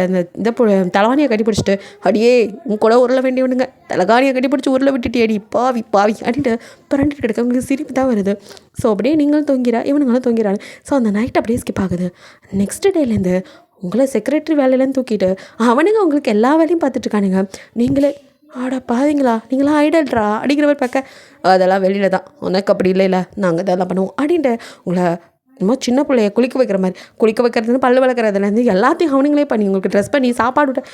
இந்த தலைவாணியை கட்டி பிடிச்சிட்டு அடியே உன் கூட உருள வேண்டியவனுங்க, தலைகாணியை கட்டி பிடிச்சி உருளை விட்டுட்டு அடி பாவி அப்படின்ட்டு பிறண்டுட்டு கிடக்க. உங்களுக்கு சிரிப்பு தான் வருது. ஸோ அப்படியே நீங்களும் தூங்கிறா, இவனுங்களும் தூங்கிறாங்க. ஸோ அந்த நைட் அப்படியே ஸ்கிப் ஆகுது. நெக்ஸ்ட் டேலேருந்து உங்களை செக்ரட்டரி வேலையிலேருந்து தூக்கிட்டு அவனுங்க உங்களுக்கு எல்லா வேலையும் பார்த்துட்ருக்கானுங்க. நீங்களே ஆடா பாவீங்களா, நீங்களாம் ஐடல்ட்ரா அப்படிங்கிற மாதிரி பார்க்க, அதெல்லாம் வெளியில் தான், உனக்கு அப்படி இல்லை நாங்கள் இதெல்லாம் பண்ணுவோம் அப்படின்ட்டு உங்களை இன்னும் சின்ன பிள்ளைய குளிக்க வைக்கிறதுன்னு பல்லு வளர்க்குறதுலேருந்து எல்லாத்தையும் அவனுங்களே பண்ணி உங்களுக்கு ட்ரெஸ் பண்ணி சாப்பாடு விட்ட.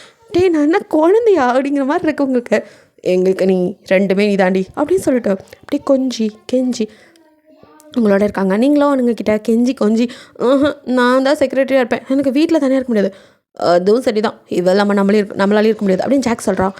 நான் என்ன குழந்தையா அப்படிங்கிற மாதிரி இருக்கு உங்களுக்கு. எங்களுக்கு நீ ரெண்டுமே நீ தாண்டி அப்படின்னு சொல்லிட்டு அப்படியே கொஞ்சி கெஞ்சி உங்களோட இருக்காங்க. நீங்களும் அவனுங்கக்கிட்ட கெஞ்சி கொஞ்சி நான் தான் செக்ரட்டரியாக இருப்பேன், எனக்கு வீட்டில் தானே இருக்க முடியாது. அதுவும் சரி தான், இதெல்லாம் நம்மளாலே இருக்க முடியாது அப்படின்னு ஜாக் சொல்கிறான்.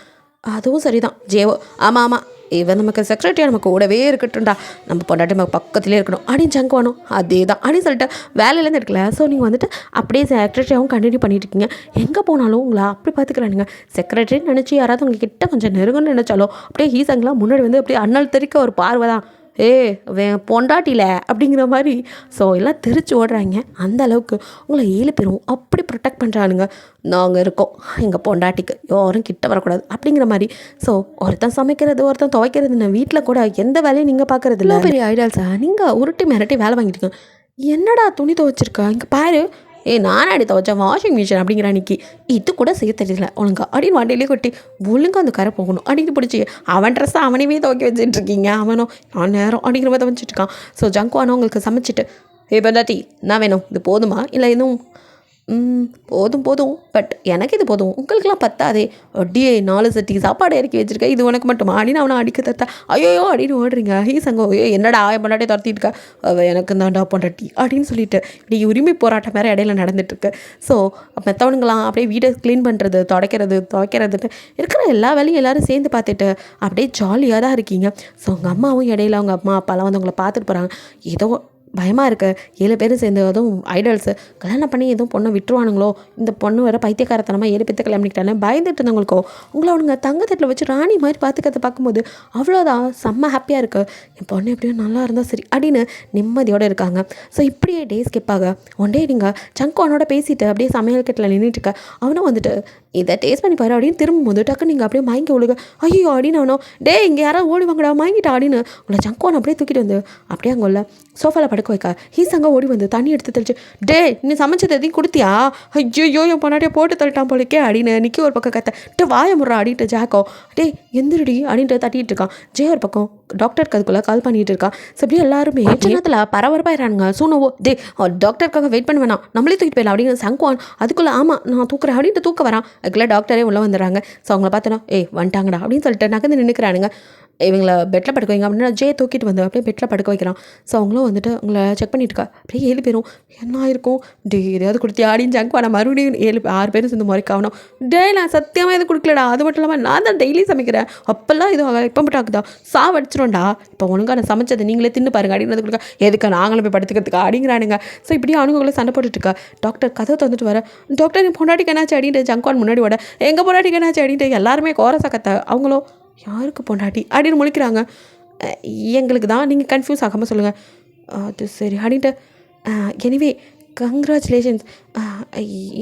அதுவும் சரி தான் ஜேவோ, ஆமாம் இவன் நமக்கு செக்ரட்டரியாக நமக்கு கூடவே இருக்கட்டும்டா, நம்ம பொண்டாட்டி நமக்கு பக்கத்துலேயே இருக்கணும் அப்படின்னு ஜங்க் வேணும். அதே தான் அப்படின்னு சொல்லிட்டு வேலையிலேருந்து எடுக்கல. ஸோ நீங்கள் வந்துட்டு அப்படியே செக்ரட்டரியாகவும் கண்டினியூ பண்ணிட்டு இருக்கீங்க. எங்கே போனாலும் உங்களை அப்படி பார்த்துக்கிறானுங்க. செக்ரட்டரின்னு நினச்சி யாராவது உங்ககிட்ட கொஞ்சம் நெருங்கன்னு நினச்சாலும் அப்படியே ஹீசங்கெலாம் முன்னாடி வந்து அப்படியே அண்ணல் தெரிக்க ஒரு பார்வை தான், பொண்டாட்டில அப்படிங்கிற மாதிரி. ஸோ எல்லாம் தெரிச்சு ஓடுறாங்க. அந்த அளவுக்கு உங்களை 7 பேரும் அப்படி ப்ரொடெக்ட் பண்ணுறானுங்க. நாங்கள் இருக்கோம், எங்கள் பொண்டாட்டிக்கு யாரும் கிட்ட வரக்கூடாது அப்படிங்கிற மாதிரி. ஸோ ஒருத்தன் சமைக்கிறது ஒருத்தன் துவைக்கிறதுன்னு வீட்டில் கூட எந்த வேலையும் நீங்கள் பார்க்குறது இல்லை. பெரிய ஐடியால்ஸா நீங்கள் உருட்டி மிரட்டி வேலை வாங்கிட்டு என்னடா துணி துவைச்சிருக்கா இங்கே பாரு, நானாடி துவைச்சேன் வாஷிங் மிஷின் அப்படிங்கிற அன்றைக்கி இது கூட செய்ய தெரியல ஒழுங்கா அப்படின்னு வண்டியிலே கொட்டி ஒழுங்காக அந்த கரை போகணும் அப்படின்னு பிடிச்சி அவன் ட்ரெஸ்ஸை அவனையுமே துவைக்க வச்சுட்ருக்கீங்க. அவனும் நான் நேரம் அப்படிங்கிற மாதிரி துவைச்சிட்ருக்கான். ஸோ ஜங்குவானோ உங்களுக்கு சமைச்சிட்டு பொண்டாட்டி என்ன வேணும், இது போதுமா இல்லை இன்னும் போதும் போதும், பட் எனக்கு இது போதும், உங்களுக்குலாம் பத்தாதே, அப்படியே 4 சட்டி சாப்பாடு இறக்கி வச்சிருக்க, இது உனக்கு மட்டுமா அப்படின்னு அவனை அடிக்க தத்தா, ஐயோ அப்படின்னு ஓடுறீங்க. சங்கம், ஐயோ என்னடா பொண்டாட்டி துரத்திட்டு இருக்கா, எனக்கு தான்டா பொண்டாட்டி அப்படின்னு சொல்லிட்டு இப்படி உரிமை போராட்டம் வேறு இடையில நடந்துட்டுருக்கு. ஸோ மெத்தவனுங்களாம் அப்படியே வீடை க்ளீன் பண்ணுறது, துவைக்கிறதுன்னு இருக்கிற எல்லா வேலையும் எல்லோரும் சேர்ந்து பார்த்துட்டு அப்படியே ஜாலியாக தான் இருக்கீங்க. ஸோ உங்கள் அம்மாவும் இடையில அவங்க அம்மா அப்பாலாம் வந்து உங்களை பார்த்துட்டு போகிறாங்க. ஏதோ பயமாக இருக்குது, 7 பேரும் சேர்ந்து அதுவும் ஐடல்ஸு கல்யாணம் பண்ணி எதுவும் பொண்ணை விட்டுருவானுங்களோ, இந்த பொண்ணு வேறு பைத்தியக்காரத்தனமாக 7 பேர்த்த கல்யாணம் பண்ணிக்கிட்டானே பயந்துட்டு இருந்தவங்களுக்கோ உங்களை அவனுங்க தங்கத்தட்டில் வச்சு ராணி மாதிரி பார்த்துக்கிறத பார்க்கும்போது அவ்வளோதான் செம்ம ஹாப்பியாக இருக்குது. என் பொண்ணு எப்படியும் நல்லா இருந்தால் சரி அப்படின்னு நிம்மதியோடு இருக்காங்க. ஸோ இப்படியே டே ஸ்கிப் ஆக ஒன் டே நீங்கள் சங்கோனோட பேசிட்டு அப்படியே சமையல் கட்டில் நின்றுட்டு இருக்க, அவனும் வந்துட்டு இதை டேஸ்ட் பண்ணி பாரு அப்படின்னு திரும்பும்போது டக்கு நீங்கள் அப்படியே மயங்கி ஒழுக, ஐயோ அப்படின்னு அவனும் டே இங்கே யாராவது ஓடி வாங்கடா மயங்கிட்டா அப்படின்னு உங்களை சங்கோன் அப்படியே தூக்கிட்டு வந்து அப்படியே அங்கே உள்ள சோஃபாவில் படுக்க வைக்க அங்கே ஓடி வந்து தண்ணி எடுத்து தெளிச்சு, டே நீ சமைச்சது எதையும் கொடுத்தியா, ஐயோ என் பொண்ணாட்டியே போட்டு தள்ளிட்டான் போலிக்கே அப்படின்னு நிற்கி ஒரு பக்கம் கத்த வாய முறா அப்படின்ட்டு ஜாக்கோ டே எந்திரடி அப்படின்ட்டு தட்டிகிட்டு இருக்கான். ஜே ஒரு பக்கம் டாக்டருக்கு அதுக்குள்ளே கால் பண்ணிகிட்டு இருக்கான். ஸோ அப்படியே எல்லாருமே சின்னத்தில் பரபரப்பாயிரானுங்க. சூனவோ டே டாக்டருக்காக வெயிட் பண்ண வேணாம், நம்மளே தூக்கிட்டு போயிடலாம் அப்படின்னு சங்குவான். அதுக்குள்ளே ஆமாம் நான் தூக்குறேன் அப்படின்ட்டு தூக்க வரான். அதுக்குள்ளே டாக்டரே உள்ளே வந்துடுறாங்க. ஸோ அவங்கள பார்த்தோன்னா வந்துட்டாங்கடா அப்படின்னு சொல்லிட்டு நகர்ந்து நின்றுக்கிறானுங்க. இவங்களை பெட்டில் படுக்க வைங்க அப்படின்னா ஜே தூக்கிட்டு வந்து அப்படியே பெட்டில் படுக்க வைக்கிறான். ஸோ அவங்களும் வந்துட்டு உங்களை செக் பண்ணிட்டு இருக்கா. அப்படியே 7 பேரும் என்ன ஆயிருக்கும், டே எதையாவது கொடுத்தி ஆடின்னு ஜங்க் நான் மறுபடியும் 6 பேரும் சேர்ந்து முறைக்காகணும். டே நான் சத்தியமாக இது கொடுக்கலடா, அது மட்டும் இல்லாமல் நான் தான் டெய்லி சமைக்கிறேன், அப்போல்லாம் இது இப்போ மட்டும் ஆகுதா சாவடிச்சிடும்டா, இப்போ ஒழுங்காக நான் சமைச்சதை நீங்களே தின்னு பாருங்க அப்படின்னு கொடுக்க, எதுக்கு நாங்களும் போய் படுத்துக்கிறதுக்கா அப்படிங்கிறானுங்க. ஸோ இப்படியே அவனுங்களே சண்டை போட்டுட்டு இருக்கா. டாக்டர் கதை தந்துட்டு வர, டாக்டர் என் பொண்டாட்டிக்கு என்னாச்சு அப்படின்ட்டு ஜங்கான் முன்னாடி விட, எங்கள் பொண்டாட்டிக்கு என்னாச்சு அப்படின்ட்டு எல்லாருமே கோரசா கத்த, அவங்களோ யாருக்கு பொண்டாட்டி அப்படின்னு முழிக்கிறாங்க. எங்களுக்கு தான், நீங்கள் கன்ஃபியூஸ் ஆகாமல் சொல்லுங்கள். அது சரி அப்படின்ட்டு எனிவே கங்க்ராச்சுலேஷன்ஸ்,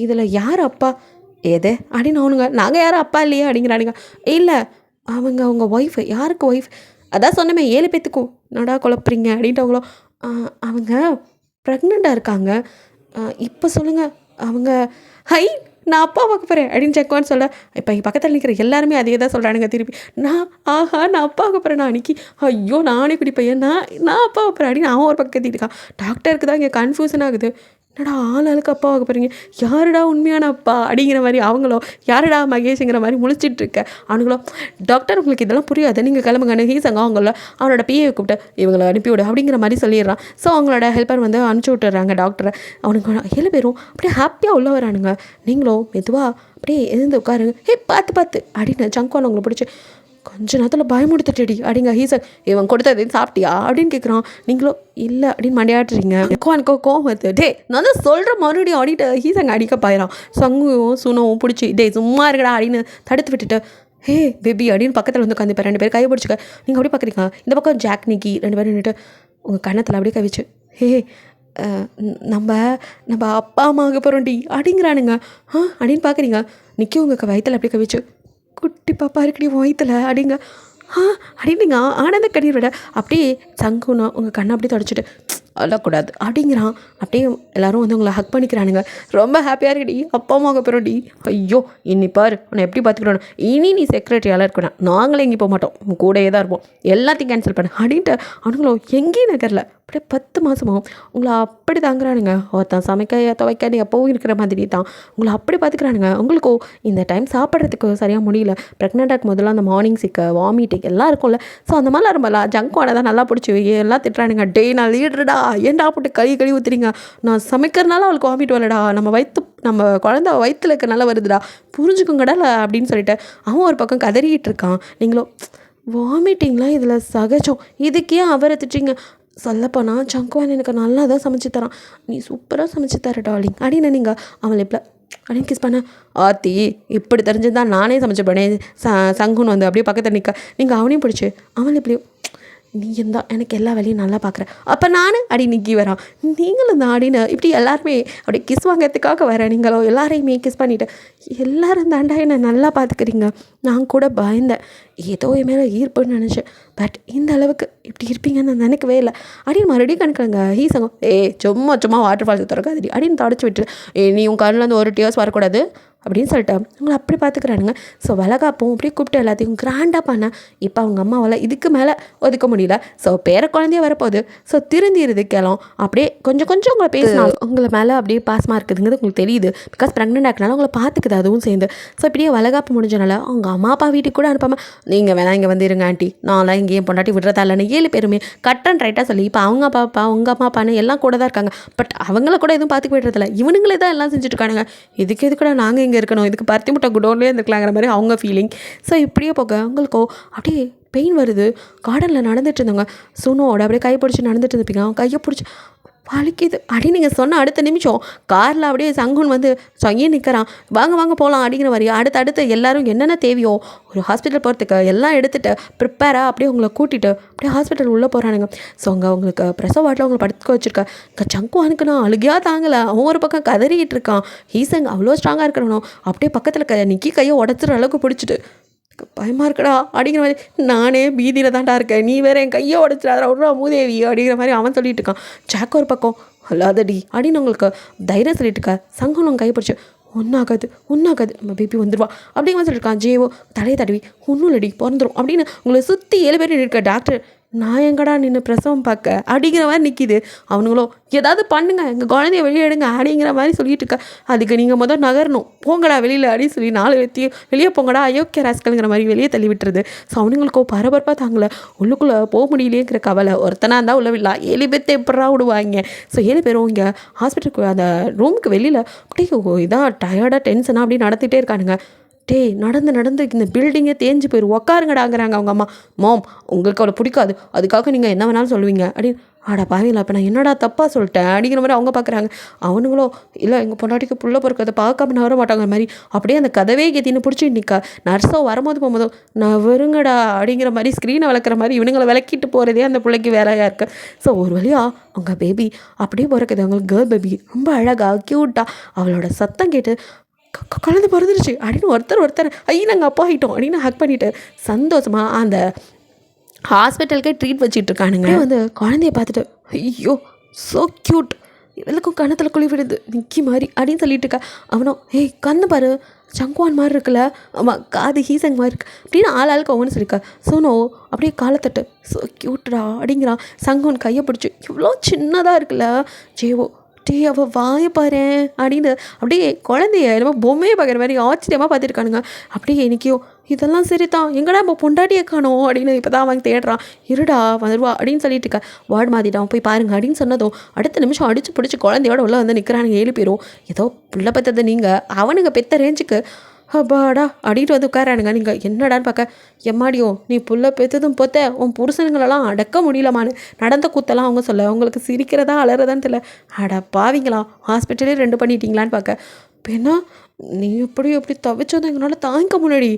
இதில் யார் அப்பா எது அப்படின்னு அவனுங்க, நாங்கள் யாரும் அப்பா இல்லையா அப்படிங்கிறானுங்க. இல்லை அவங்க ஒய்ஃபு. யாருக்கு ஒய்ஃப், அதான் சொன்னமே 7 பேத்துக்கும் நடா குழப்புறீங்க அப்படின்ட்டு அவங்களோ அவங்க ப்ரெக்னெண்ட்டாக இருக்காங்க. இப்போ சொல்லுங்கள் அவங்க ஹை நான் அப்பா பார்க்க போகிறேன் அப்படின்னு செக்வான்னு சொல்ல, இப்போ எங்கள் பக்கத்தில் நிற்கிற எல்லாருமே அதே தான் சொல்கிறானுங்க திருப்பி. நான் அப்பா பார்க்க போகிறேன், நான் அன்றைக்கி ஐயோ நானே குடி பையன் நான் அப்பா பார்க்குறேன் அப்படின்னு அவன் ஒரு பக்கம் கத்திட்டு இருக்கான். டாக்டருக்கு தான் இங்கே கன்ஃபியூஷன் ஆகுது. என்னடா ஆளுக்கு அப்பா பார்க்க போகிறீங்க, யாருடா உண்மையான அப்பா அப்படிங்கிற மாதிரி அவங்களோ யாருடா மகேஷுங்கிற மாதிரி முழிச்சிட்டு இருக்க. அவனுங்களோ டாக்டர் உங்களுக்கு இதெல்லாம் புரியாது, நீங்கள் கிளம்புங்க ஹீசங்க அவங்கள அவனோட பிஏ கூப்பிட்டு இவங்களை அனுப்பிவிடு அப்படிங்கிற மாதிரி சொல்லிடுறான். ஸோ அவங்களோட ஹெல்ப்பர் வந்து அனுப்பிச்சி விட்டுறாங்க டாக்டரை. அவனுங்க 7 பேரும் அப்படியே ஹாப்பியாக உள்ள வரானுங்க. நீங்களும் மெதுவாக அப்படியே எழுந்து உட்காருங்க, பார்த்து அப்படின்னு ஜங்கான் அவங்களை பிடிச்சி கொஞ்ச நேரத்தில் பயமுடுத்துட்டடி அப்படிங்க. ஹீசன் இவன் கொடுத்தது சாப்பிட்டியா அப்படின்னு கேட்குறான். நீங்களும் இல்லை அப்படின்னு மண்டையாட்டுறீங்க. கோவம் வருது. டே நான் தான் சொல்கிற மறுபடியும் ஆடிட்டு ஹீசங்க அடிக்க பாயிறான். சங்குவும் சுனவும் பிடிச்சி டே சும்மா இருக்கடா அப்படின்னு தடுத்து விட்டுட்டு, ஹே பேபி அப்படின்னு பக்கத்தில் வந்து உட்காந்துப்பேன். 2 பேர் கை பிடிச்சிக்க. நீங்கள் அப்படியே பார்க்குறீங்க. இந்த பக்கம் ஜாக் நிக்கி 2 பேரும் நின்றுட்டு உங்கள் கண்ணத்தில் அப்படியே கை வச்சு, ஹே நம்ம அப்பா அம்மா ஆக போகிறோம் டி அப்படிங்கிறானுங்க. அப்படின்னு பார்க்குறீங்க. நிக்கி உங்கள் வயிற்றில் அப்படியே கை வச்சு, குட்டி பாப்பா இருக்கடி வயிற்றுல அப்படிங்க. அப்படின்னுங்க ஆனந்த கண்ணீர் விட அப்படியே சங்குனா உங்கள் கண்ணை அப்படியே தொடச்சிட்டு அழக்கூடாது அப்படிங்கிறான். அப்படியே எல்லோரும் வந்து உங்களை ஹக் பண்ணிக்கிறானுங்க. ரொம்ப ஹாப்பியாக இருக்குடி அப்பா அம்மா போகிறோம் டி. ஐயோ இன்னி பாரு உன்னை எப்படி பார்த்துக்கிறோம், இனி நீ செக்ரட்டரியால் இருக்கணும், நாங்களே எங்கேயும் போக மாட்டோம், உங்கள் கூடயே தான் இருப்போம், எல்லாத்தையும் கேன்சல் பண்ண அப்படின்ட்டு அவனுங்களும் எங்கேயும் நகரில் அப்படியே 10 மாதமும் உங்களை அப்படி தாங்குறானுங்க. ஒருத்தன் சமைக்க துவைக்க எப்போவும் இருக்கிற மாதிரி தான் உங்களை அப்படி பார்த்துக்கிறானுங்க. உங்களுக்கும் இந்த டைம் சாப்பிட்றதுக்கு சரியாக முடியல. ப்ரெக்னெண்ட்டாக முதல்ல அந்த மார்னிங் சிக்க வாமிட்டிங் எல்லாம் இருக்கும்ல. ஸோ அந்த மாதிரிலாம் ரொம்பல ஜங்கான தான் நல்லா பிடிச்சி எல்லாம் திட்டுறானுங்க. டே நான் லீடருடா, ஏன்டா போட்டு கழுவி ஊற்றுறீங்க, நான் சமைக்கிறதுனால அவளுக்கு வாமிட் வரலடா, நம்ம குழந்தை வயிற்றுல இருக்கிறனால வருதுடா, புரிஞ்சுக்குங்கடா அப்படின்னு சொல்லிட்டு அவன் ஒரு பக்கம் கதறிக்கிட்டு இருக்கான். நீங்களும் வாமிட்டிங்லாம் இதில் சகஜம், இதுக்கே அவரை திட்டுறீங்க. சொல்லப்போனால் சங்குவான் எனக்கு நல்லா தான் சமைச்சு தரான், நீ சூப்பராக சமைச்சு தர டார்லிங் அப்படின்னு நீங்கள் அவளை இப்போ அப்படின்னு கிஸ் பண்ண, ஆத்தி இப்படி தெரிஞ்சுதான் நானே சமைச்சு போனேன். சங்குன்னு வந்து அப்படியே பக்கத்தில் நிற்க நீங்கள் அவனையும் பிடிச்சி அவளை எப்படியும் நீ இருந்தா எனக்கு எல்லா வேலையும் நல்லா பார்க்குறேன், அப்போ நான் அடி நிற்கி வரான், நீங்களும் தான் அப்படின்னு இப்படி எல்லாருமே அப்படி கிஸ் வாங்கிறதுக்காக வரேன். நீங்களோ எல்லாரையுமே கிஸ் பண்ணிவிட்டு எல்லோரும் தாண்டா என்னை நல்லா பார்த்துக்கிறீங்க. நான் கூட பயந்தேன், ஏதோ என் மேலே ஈர்ப்புன்னு நினச்சேன், பட் இந்த அளவுக்கு இப்படி இருப்பீங்கன்னு நான் நினைக்கவே இல்லை அப்படின்னு மறுபடியும் கணக்குறேங்க. ஹீசங்கம் சும்மா வாட்டர் ஃபால்ஸ் திறக்காதடி அப்படின்னு தொடச்சி விட்டு, நீ உன் கண்ணில் வந்து ஒரு டியர்ஸ் வரக்கூடாது, அப்படின்னு சொல்லிட்டு அவங்கள அப்படி பார்த்துக்கிறானுங்க. ஸோ வளகாப்பும் அப்படியே கூப்பிட்டு எல்லாத்தையும் கிராண்டாக பண்ணேன். இப்போ அவங்க அம்மாவால் இதுக்கு மேலே ஒதுக்க முடியல. ஸோ பேர குழந்தைய வரப்போகுது. ஸோ திருந்திருது கேளும். அப்படியே கொஞ்சம் கொஞ்சம் உங்களை பேசினாலும் உங்களை மேலே அப்படியே பாசமாக இருக்குதுங்கிறது உங்களுக்கு தெரியுது. பிகாஸ் ப்ரெக்னென்ட் ஆகினால உங்களை பார்த்துக்குது அதுவும் சேர்ந்து. ஸோ இப்படியே வளகாப்பு முடிஞ்சனால அவங்க அம்மா அப்பா வீட்டுக்கு கூட அனுப்பாமல் நீங்கள் வேணா இங்கே வந்து இருங்க ஆண்டி, நான்லாம் இங்கேயும் பொண்டாட்டி விடுறதா இல்லைன்னு 7 பேருமே கட் அண்ட் ரைட்டாக சொல்லி இப்போ அவங்க அப்பா உங்கள் அம்மா அப்பான்னு எல்லாம் கூட தான் இருக்காங்க. பட் அவங்கள கூட எதுவும் பார்த்துக்க விடுறதில்ல. இவனுங்களே தான் எல்லாம் செஞ்சுட்டு இருக்கானுங்க. இதுக்கு கூட நாங்கள் இங்கே இருக்கணும், இதுக்கு பருத்தி முட்டை குடோன்லேயே இருந்துக்கலாங்கிற மாதிரி அவங்க ஃபீலிங். ஸோ இப்படியே போக அவங்களுக்கோ அப்படியே பெயின் வருது. கார்டனில் நடந்துட்டு இருந்தவங்க சுனோட அப்படியே கை பிடிச்சி நடந்துட்டு இருந்துப்பீங்க. அவங்க கையை பிடிச்சி வலிக்குது அப்படின்னு நீங்கள் சொன்ன அடுத்த நிமிஷம் காரில் அப்படியே சங்குன் வந்து சொங்கி நிற்கிறான். வாங்க வாங்க போகலாம் அப்படிங்கிற மாதிரி அடுத்து எல்லோரும் என்னென்ன தேவையோ ஒரு ஹாஸ்பிட்டல் போகிறதுக்கு எல்லாம் எடுத்துகிட்டு ப்ரிப்பேராக அப்படியே உங்களை கூட்டிகிட்டு அப்படியே ஹாஸ்பிட்டல் உள்ளே போகிறானுங்க. ஸோ அங்கே அவங்களுக்கு பிரசவ வாட்டில் அவங்களை படுத்துக்க வச்சுருக்கேன். இங்கே சங்குவானுக்கு நான் அழுகியா தாங்கலை. அவன் ஒரு பக்கம் கதறிக்கிட்டு இருக்கான். ஈசங்க அவ்வளோ ஸ்ட்ராங்காக இருக்கிறவனும் அப்படியே பக்கத்தில் நிக்கி கையை உடச்சிற அளவுக்கு பிடிச்சிட்டு பயமாக இருக்கடா அப்படிங்கிற மாதிரி நானே பீதியில் தான்டா இருக்கேன், நீ வேறு என் கையை உடச்சிடாதா விட்றா மூதேவி அப்படிங்கிற மாதிரி அவன் சொல்லிட்டு இருக்கான். ஜாக் ஒரு பக்கம் அல்லாதடி அப்படின்னு உங்களுக்கு தைரியம் சொல்லிட்டு இருக்கா. சங்கம் உங்கள் கையை பிடிச்சி ஒன்றாகாது நம்ம பேபி வந்துடுவா அப்படிங்கிற சொல்லியிருக்கான். ஜேவோ தலையை தடவி ஒன்றும் இல்லடி பிறந்துடும் அப்படின்னு உங்களை சுற்றி 7 பேர் இருக்க. டாக்டர் நான் எங்கடா நின்று பிரசவம் பார்க்க அப்படிங்கிற மாதிரி நிற்கிது. அவனுங்களோ ஏதாவது பண்ணுங்க, எங்கள் குழந்தைய வெளியே எடுங்க அப்படிங்கிற மாதிரி சொல்லிட்டு இருக்க. அதுக்கு நீங்கள் முதல் நகரணும், போங்கடா வெளியில் அப்படின்னு சொல்லி 4 வெத்தியும் வெளியே போங்கடா அயோக்கிய ராஸ்கல்ங்கிற மாதிரி வெளியே தள்ளி விட்டுருது. ஸோ அவனுங்களுக்கோ பரபரப்பாக தாங்கலை, உள்ளுக்குள்ளே போக முடியலையேங்கிற கவலை. ஒருத்தனாக இருந்தால் உள்ள விடலாம், 7 பேர்த்தை எப்படா விடுவாங்க. ஸோ 7 பேரும் இங்கே ஹாஸ்பிட்டலுக்கு அந்த ரூமுக்கு வெளியில் அப்படியே இதாக டயர்டாக டென்ஷனாக அப்படி நடத்திட்டே இருக்கானுங்க. டேய் நடந்து இந்த பில்டிங்கே தேஞ்சு போயிடும், உக்காருங்கடாங்கிறாங்க அவங்க அம்மா. மாம் உங்களுக்கு அவளை பிடிக்காது, அதுக்காக நீங்கள் என்ன வேணாலும் சொல்லுவீங்க அப்படின்னு. ஆடா பாவீங்களா, இப்போ நான் என்னடா தப்பாக சொல்லிட்டேன் அப்படிங்கிற மாதிரி அவங்க பார்க்குறாங்க. அவனுங்களோ இல்லை எங்கள் பொண்டாட்டிக்கு புள்ள பொறுக்கிறத பார்க்காம நவர மாட்டாங்க மாதிரி அப்படியே அந்த கதவே கேத்தின்னு பிடிச்சி நிற்கா. நர்ஸோ வரும்போது போகும்போதோ நான் வருங்கடா அப்படிங்கிற மாதிரி ஸ்க்ரீனை விளக்குற மாதிரி இவனுங்களை விளக்கிட்டு போகிறதே அந்த பிள்ளைக்கு வேலையாக இருக்குது. ஸோ ஒரு வழியாக அவங்க பேபி அப்படியே பிறக்குது. அவங்களுக்கு கேர்ள் பேபி ரொம்ப அழகாக க்யூட்டாக அவளோட சத்தம் கேட்டு குழந்தை பிறந்துருச்சு அப்படின்னு ஒருத்தர் ஐயோ நாங்கள் அப்பா ஆகிட்டோம் அப்படின்னு ஹக் பண்ணிவிட்டு சந்தோஷமாக அந்த ஹாஸ்பிட்டலுக்கே ட்ரீட் வச்சுட்டு இருக்கானுங்க. வந்து குழந்தைய பார்த்துட்டு ஐயோ ஸோ க்யூட், இவளுக்கும் கணத்தில் குழி விடுது நிக்கி மாதிரி அப்படின்னு சொல்லிட்டு இருக்கா. அவனும் ஏய் கண்ணு பாரு சங்குவான் மாதிரி இருக்குல்ல, ஆமாம் காது ஹீசங் மாதிரி இருக்கு அப்படின்னு ஆளுக்கு ஒவ்வொன்று சொல்லியிருக்கா. சோனோ அப்படியே காலத்தட்டு ஸோ க்யூட்ரா அப்படிங்கிறான். சங்குவன் கையை பிடிச்சி இவ்வளோ சின்னதாக இருக்குல்ல. ஜேவோ டே அவள் வாய பாரு அப்படின்னு அப்படியே குழந்தைய என்னமோ பொம்மையை பார்க்குற மாதிரி ஆச்சரியமாக பார்த்துருக்கானுங்க. அப்படியே எனக்கோ இதெல்லாம் சரி தான், எங்கடா இப்போ பொண்டாட்டியை காணோம் அப்படின்னு இப்போ தான் அவன் தேடுறான். இருடா வந்துடுவா அப்படின்னு சொல்லிட்டு இருக்கா. வார்டு மாற்றிட்டான் போய் பாருங்க அப்படின்னு சொன்னதும் அடுத்த நிமிஷம் அடித்து பிடிச்சி குழந்தையோட உள்ள வந்து நிற்கிறானுங்க 7 பேரும். ஏதோ பிள்ளை பெற்றது நீங்கள் அவனுங்க பெற்ற ரேஞ்சுக்கு அப்பாடா அப்படின்ட்டு வந்து உட்காரானுங்க. நீங்கள் என்னடான்னு பார்க்க எம்மாடியோ நீ புள்ள பெற்றதும் பொத்த உன் புருஷனுங்களெல்லாம் அடக்க முடியலமான்னு நடந்த கூத்தெல்லாம் அவங்க சொல்ல உங்களுக்கு சிரிக்கிறதா அலறதான்னு தெரியல. அடா பாவிங்களா ஹாஸ்பிட்டலே 2 பண்ணிட்டீங்களான்னு பார்க்க பெண்ணா நீ எப்படி தவிச்சதும் எங்களால் தாங்க முன்னாடி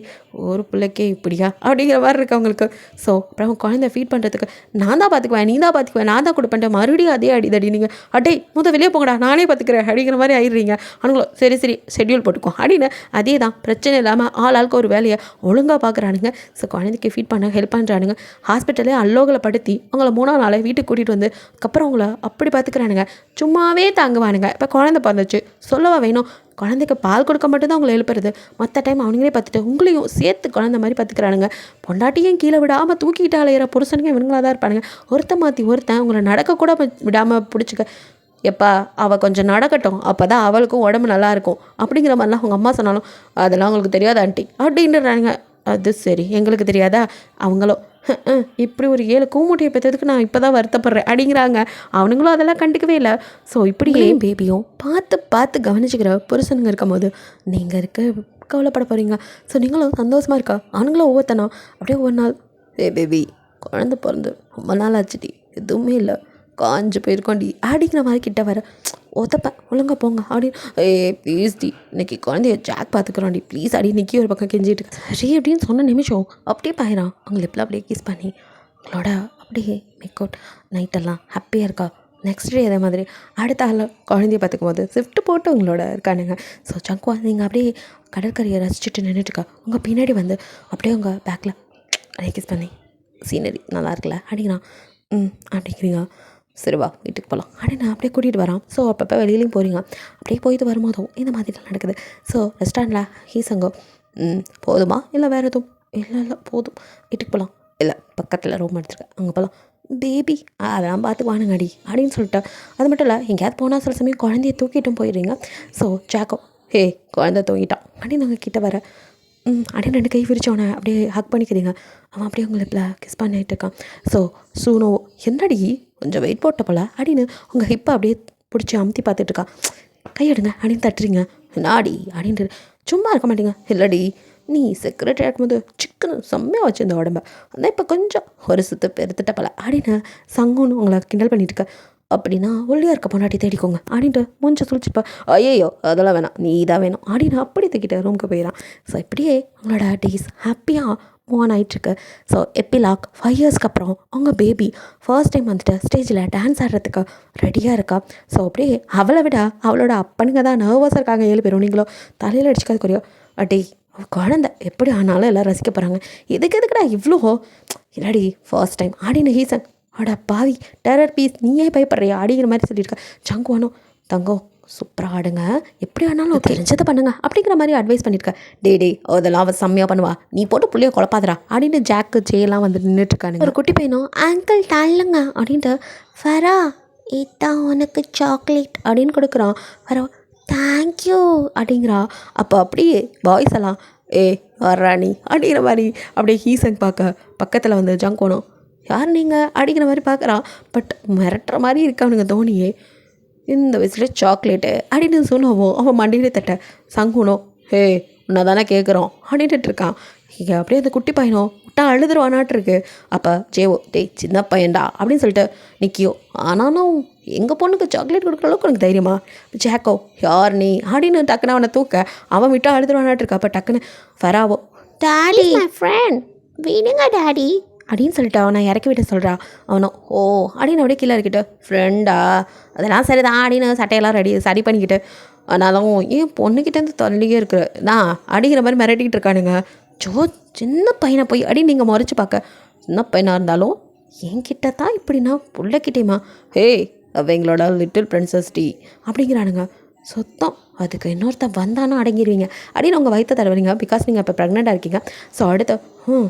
ஒரு பிள்ளைக்கே இப்படியா அப்படிங்கிற மாதிரி இருக்கு அவங்களுக்கு. ஸோ அப்புறம் குழந்தை ஃபீட் பண்ணுறதுக்கு நான் தான் பார்த்துக்குவேன், நீ தான் பார்த்துக்குவேன், நான் தான் கொடுப்பேன் மறுபடியும் அதே அடிதடி. நீங்கள் அடே வெளியே போங்கடா நானே பார்த்துக்கிறேன் அப்படிங்கிற மாதிரி ஆயிடுறீங்க. அவங்களும் சரி ஷெட்யூல் போட்டுக்குவோம் அப்படின்னு அதே தான் பிரச்சனை இல்லாமல் ஆளுக்கு ஒரு வேலையை ஒழுங்காக பார்க்குறானுங்க. ஸோ குழந்தைக்கு ஃபீட் பண்ண ஹெல்ப் பண்ணுறானுங்க. ஹாஸ்பிட்டலே அல்லோகளை படுத்தி அவங்கள 3ஆம் நாளை வீட்டுக்கு கூட்டிகிட்டு வந்து அதுக்கப்புறம் அவங்கள அப்படி பார்த்துக்கிறானுங்க. சும்மாவே தாங்குவானுங்க. இப்போ குழந்தை பிறந்துச்சு சொல்லவா வேணும், குழந்தைக்கு பால் கொடுக்க மட்டும்தான் அவங்களை எழுப்புறது, மற்ற டைம் அவங்களே பார்த்துட்டு உங்களையும் சேர்த்து குழந்தை மாதிரி பார்த்துக்கிறானுங்க. பொண்டாட்டியும் கீழே விடாமல் தூக்கிட்டு அலையிற புருஷனுங்க இவனுங்களாக தான் இருப்பானுங்க. ஒருத்தன் மாற்றி ஒருத்தன் அவங்கள நடக்கக்கூட விடாமல் பிடிச்சிக்க. எப்பா அவள் கொஞ்சம் நடக்கட்டும் அப்போ தான் அவளுக்கும் உடம்பு நல்லாயிருக்கும் அப்படிங்கிற மாதிரிலாம் அவங்க அம்மா சொன்னாலும் அதெல்லாம் அவங்களுக்கு தெரியாதா ஆண்டி அப்படின்றானுங்க. அது சரி எங்களுக்கு தெரியாதா, அவங்களும் இப்படி ஒரு 7 கூமுட்டையை பெற்றதுக்கு நான் இப்போ தான் வருத்தப்படுறேன் அப்படிங்கிறாங்க. அவனுங்களும் அதெல்லாம் கண்டுக்கவே இல்லை. ஸோ இப்படியே பேபியும் பார்த்து கவனிச்சுக்கிற புருஷனுங்க இருக்கும் போது நீங்கள் இருக்க கவலைப்பட போகிறீங்க. ஸோ நீங்களும் சந்தோஷமாக இருக்கா. அவனுங்களும் ஒவ்வொருத்தனா அப்படியே ஒரு நாள் பேபி குழந்தை பிறந்து ரொம்ப நாள் ஆச்சுடி எதுவுமே இல்லை காஞ்சு போயிருக்கோண்டி அப்படிங்கிற மாதிரி கிட்ட வர ஒத்தப்பேன் ஒழுங்கா போங்க அப்படின்னு. ப்ளீஸ்டி இன்னைக்கு குழந்தைய ஜாக் பார்த்துக்குறோண்டி ப்ளீஸ் அடி நிற்கி ஒரு பக்கம் கெஞ்சிட்டு சரி அப்படின்னு சொன்ன நிமிஷம் அப்படியே பாயிறான். அவங்க லிப்பில் அப்படியே கிஸ் பண்ணி அவங்களோட அப்படியே மேக் அவுட் நைட்டெல்லாம் ஹாப்பியாக இருக்கா. நெக்ஸ்ட் டே அதே மாதிரி அடுத்த ஆள் குழந்தைய பார்த்துக்கும் போது ஷிஃப்ட் போட்டு உங்களோட இருக்கானுங்க. ஸோ சங்குவா நீங்கள் அப்படியே கடற்கரையை ரசிச்சுட்டு நின்றுட்டுருக்கா. உங்கள் பின்னாடி வந்து அப்படியே உங்கள் பேக்கில் அப்படியே கிஸ் பண்ணி சீனரி நல்லா இருக்குல்ல அப்படிங்கிறான். அப்படிங்கிறீங்க சரி வா வீட்டுக்கு போகலாம் அப்படின்னு அப்படியே கூட்டிகிட்டு வரான். ஸோ அப்பப்போ வெளியிலையும் போகிறீங்க. அப்படியே போயிட்டு வரும்போதும் இந்த மாதிரிலாம் நடக்குது. ஸோ ரெஸ்டாரண்ட்டில் ஹீசங்கோ போதுமா இல்லை வேறு எதுவும்? இல்லை போதும், வீட்டுக்கு போகலாம். இல்லை பக்கத்தில் ரூம் எடுத்துருக்கேன், அங்கே போகலாம். பேபி அதெல்லாம் பார்த்து வானுங்கடி அப்படின்னு சொல்லிட்டு, அது மட்டும் இல்லை எங்கேயாவது போனால் சில சமயம் குழந்தைய தூக்கிட்டும் போயிடுறீங்க. ஸோ ஜாக்கோ குழந்தை தூங்கிட்டான் அப்படின்னு நாங்கள் கிட்ட வர அப்படின்னு 2 கை விரிச்சவனை அப்படியே ஹக் பண்ணிக்கிறீங்க. அவன் அப்படியே உங்களை கிஸ் பண்ணிட்டு இருக்கான். ஸோ சூனோ என்னடி கொஞ்சம் வெயிட் போட்ட போல அப்படின்னு உங்கள் ஹிப்பை அப்படியே பிடிச்சி அமுத்தி பார்த்துட்ருக்கான். கையெடுங்க அப்படின்னு தட்டுறீங்க. நாடி அப்படின்ட்டு சும்மா இருக்க மாட்டீங்க. இல்லடி நீ செக்ரட்டரி இருக்கும்போது சிக்கன் செம்மையாக வச்சுருந்த உடம்ப அதான் இப்போ கொஞ்சம் ஒரு சுத்து பெருத்துட்ட போல அப்படின்னு சங்குன்னு உங்களை கிண்டல் பண்ணிட்டு இருக்க. அப்படின்னா ஒல்லியாக இருக்க பொண்டாட்டி தேடிக்கோங்க அப்படின்ட்டு மூஞ்ச சுழிச்சிருப்பா. ஐயோ அதெல்லாம் வேணாம், நீ தான் வேணும் அப்படின்னு அப்படி தூக்கிட்ட ரூமுக்கு போயிடறான். ஸோ இப்படியே உங்களோட டேஸ் ஹாப்பியாக மூவ் ஆன் ஆகிட்டுருக்கு. ஸோ எப்பிலாக் 5 இயர்ஸ்க்கு அப்புறம் அவங்க பேபி ஃபர்ஸ்ட் டைம் வந்துட்டு ஸ்டேஜில் டான்ஸ் ஆடுறதுக்கு ரெடியாக இருக்கா. ஸோ அப்படியே அவளை விட அவளோட அப்பனுங்க தான் நர்வஸாக இருக்காங்க 7 பேரும். நீங்களோ தலையில் அடிச்சுக்காது குறையோ அடே குழந்தை எப்படி ஆனாலும் எல்லோரும் ரசிக்க போகிறாங்க. எதுக்குடா இவ்வளோ இல்லாடி ஃபர்ஸ்ட் டைம் அப்படின்னு ஹீசன் அடா பாவி டெரர் பீஸ் நீயே பயப்படுறியா அப்படிங்கிற மாதிரி சொல்லியிருக்கா. ஜங்குவானோ தங்கம் சூப்பராக ஆடுங்க, எப்படி ஆனாலும் தெரிஞ்சதை பண்ணுங்க அப்படிங்கிற மாதிரி அட்வைஸ் பண்ணியிருக்கேன். டே அதெல்லாம் அவள் செம்மையாக பண்ணுவா, நீ போட்டு புள்ளிய குழப்பாதரா அப்படின்னு ஜாக்கு ஜெயெல்லாம் வந்து நின்றுட்டுருக்கானுங்க. ஒரு குட்டி பையனும் ஆங்கிள் தாழ்லங்க அப்படின்ட்டு ஃபரா இதான் உனக்கு சாக்லேட் அப்படின்னு கொடுக்குறான். ஃபரா தேங்க்யூ அப்படிங்கிறா. அப்போ அப்படியே பாய்ஸ் எல்லாம் வர்றாணி அப்படிங்கிற மாதிரி அப்படியே ஹீசன் பார்க்க பக்கத்தில் வந்து ஜங்கோனோ யார் நீங்கள் அப்படிங்கிற மாதிரி பார்க்குறான். பட் மிரட்டுற மாதிரி இருக்கானுங்க தோனியே. இந்த வயசில் சாக்லேட்டு அப்படின்னு சொன்னோம். அவன் மண்டியிலே தட்ட சங்குனோ உன்னை தானே கேட்குறோம் அப்படின்ட்டு இருக்கான். இங்கே அப்படியே அந்த குட்டி பையனோ விட்டா அழுதுருவானாட்டிருக்கு. அப்போ ஜேவோ சின்ன பையன்டா அப்படின்னு சொல்லிட்டு நிக்கியோ ஆனாலும் எங்கள் பொண்ணுக்கு சாக்லேட் கொடுக்குற அளவுக்கு எனக்கு தைரியமா? ஜாக்கோ யார் நீ அப்படின்னு டக்குன்னு அவனை தூக்க அவன் விட்டா அழுதுருவானாட்டிருக்கு. அப்போ டக்குன்னு ஃபராவோ டாடி மை ஃப்ரெண்ட் வீடுங்க டாடி அப்படின்னு சொல்லிட்டு அவனை இறக்கி விட்டு சொல்கிறா. அவனும் அப்படின்னு அப்படியே கீழே இருக்கிட்டு ஃப்ரெண்டா அதெல்லாம் சரி தான் அப்படின்னு சட்டையெல்லாம் சரி பண்ணிக்கிட்டு ஆனாலும் ஏன் பொண்ணுக்கிட்டேருந்து தள்ளியே இருக்கிற தான் அப்படிங்கிற மாதிரி மிரட்டிக்கிட்டு இருக்கானுங்க. சின்ன பையனை போய் அப்படின்னு நீங்கள் முறைச்சி பார்க்க சின்ன பையனாக இருந்தாலும் என்கிட்ட தான் இப்படின்னா பிள்ளைக்கிட்டேமா அவங்களோட லிட்டில் பிரின்சஸ் டி அப்படிங்கிறானுங்க. சுத்தம் அதுக்கு இன்னொருத்தன் வந்தானோ அடங்கிடுவீங்க அப்படின்னு உங்கள் வயிற்ற தடவுறீங்க. பிகாஸ் நீங்கள் இப்போ ப்ரெக்னெண்ட்டாக இருக்கீங்க. ஸோ அடுத்து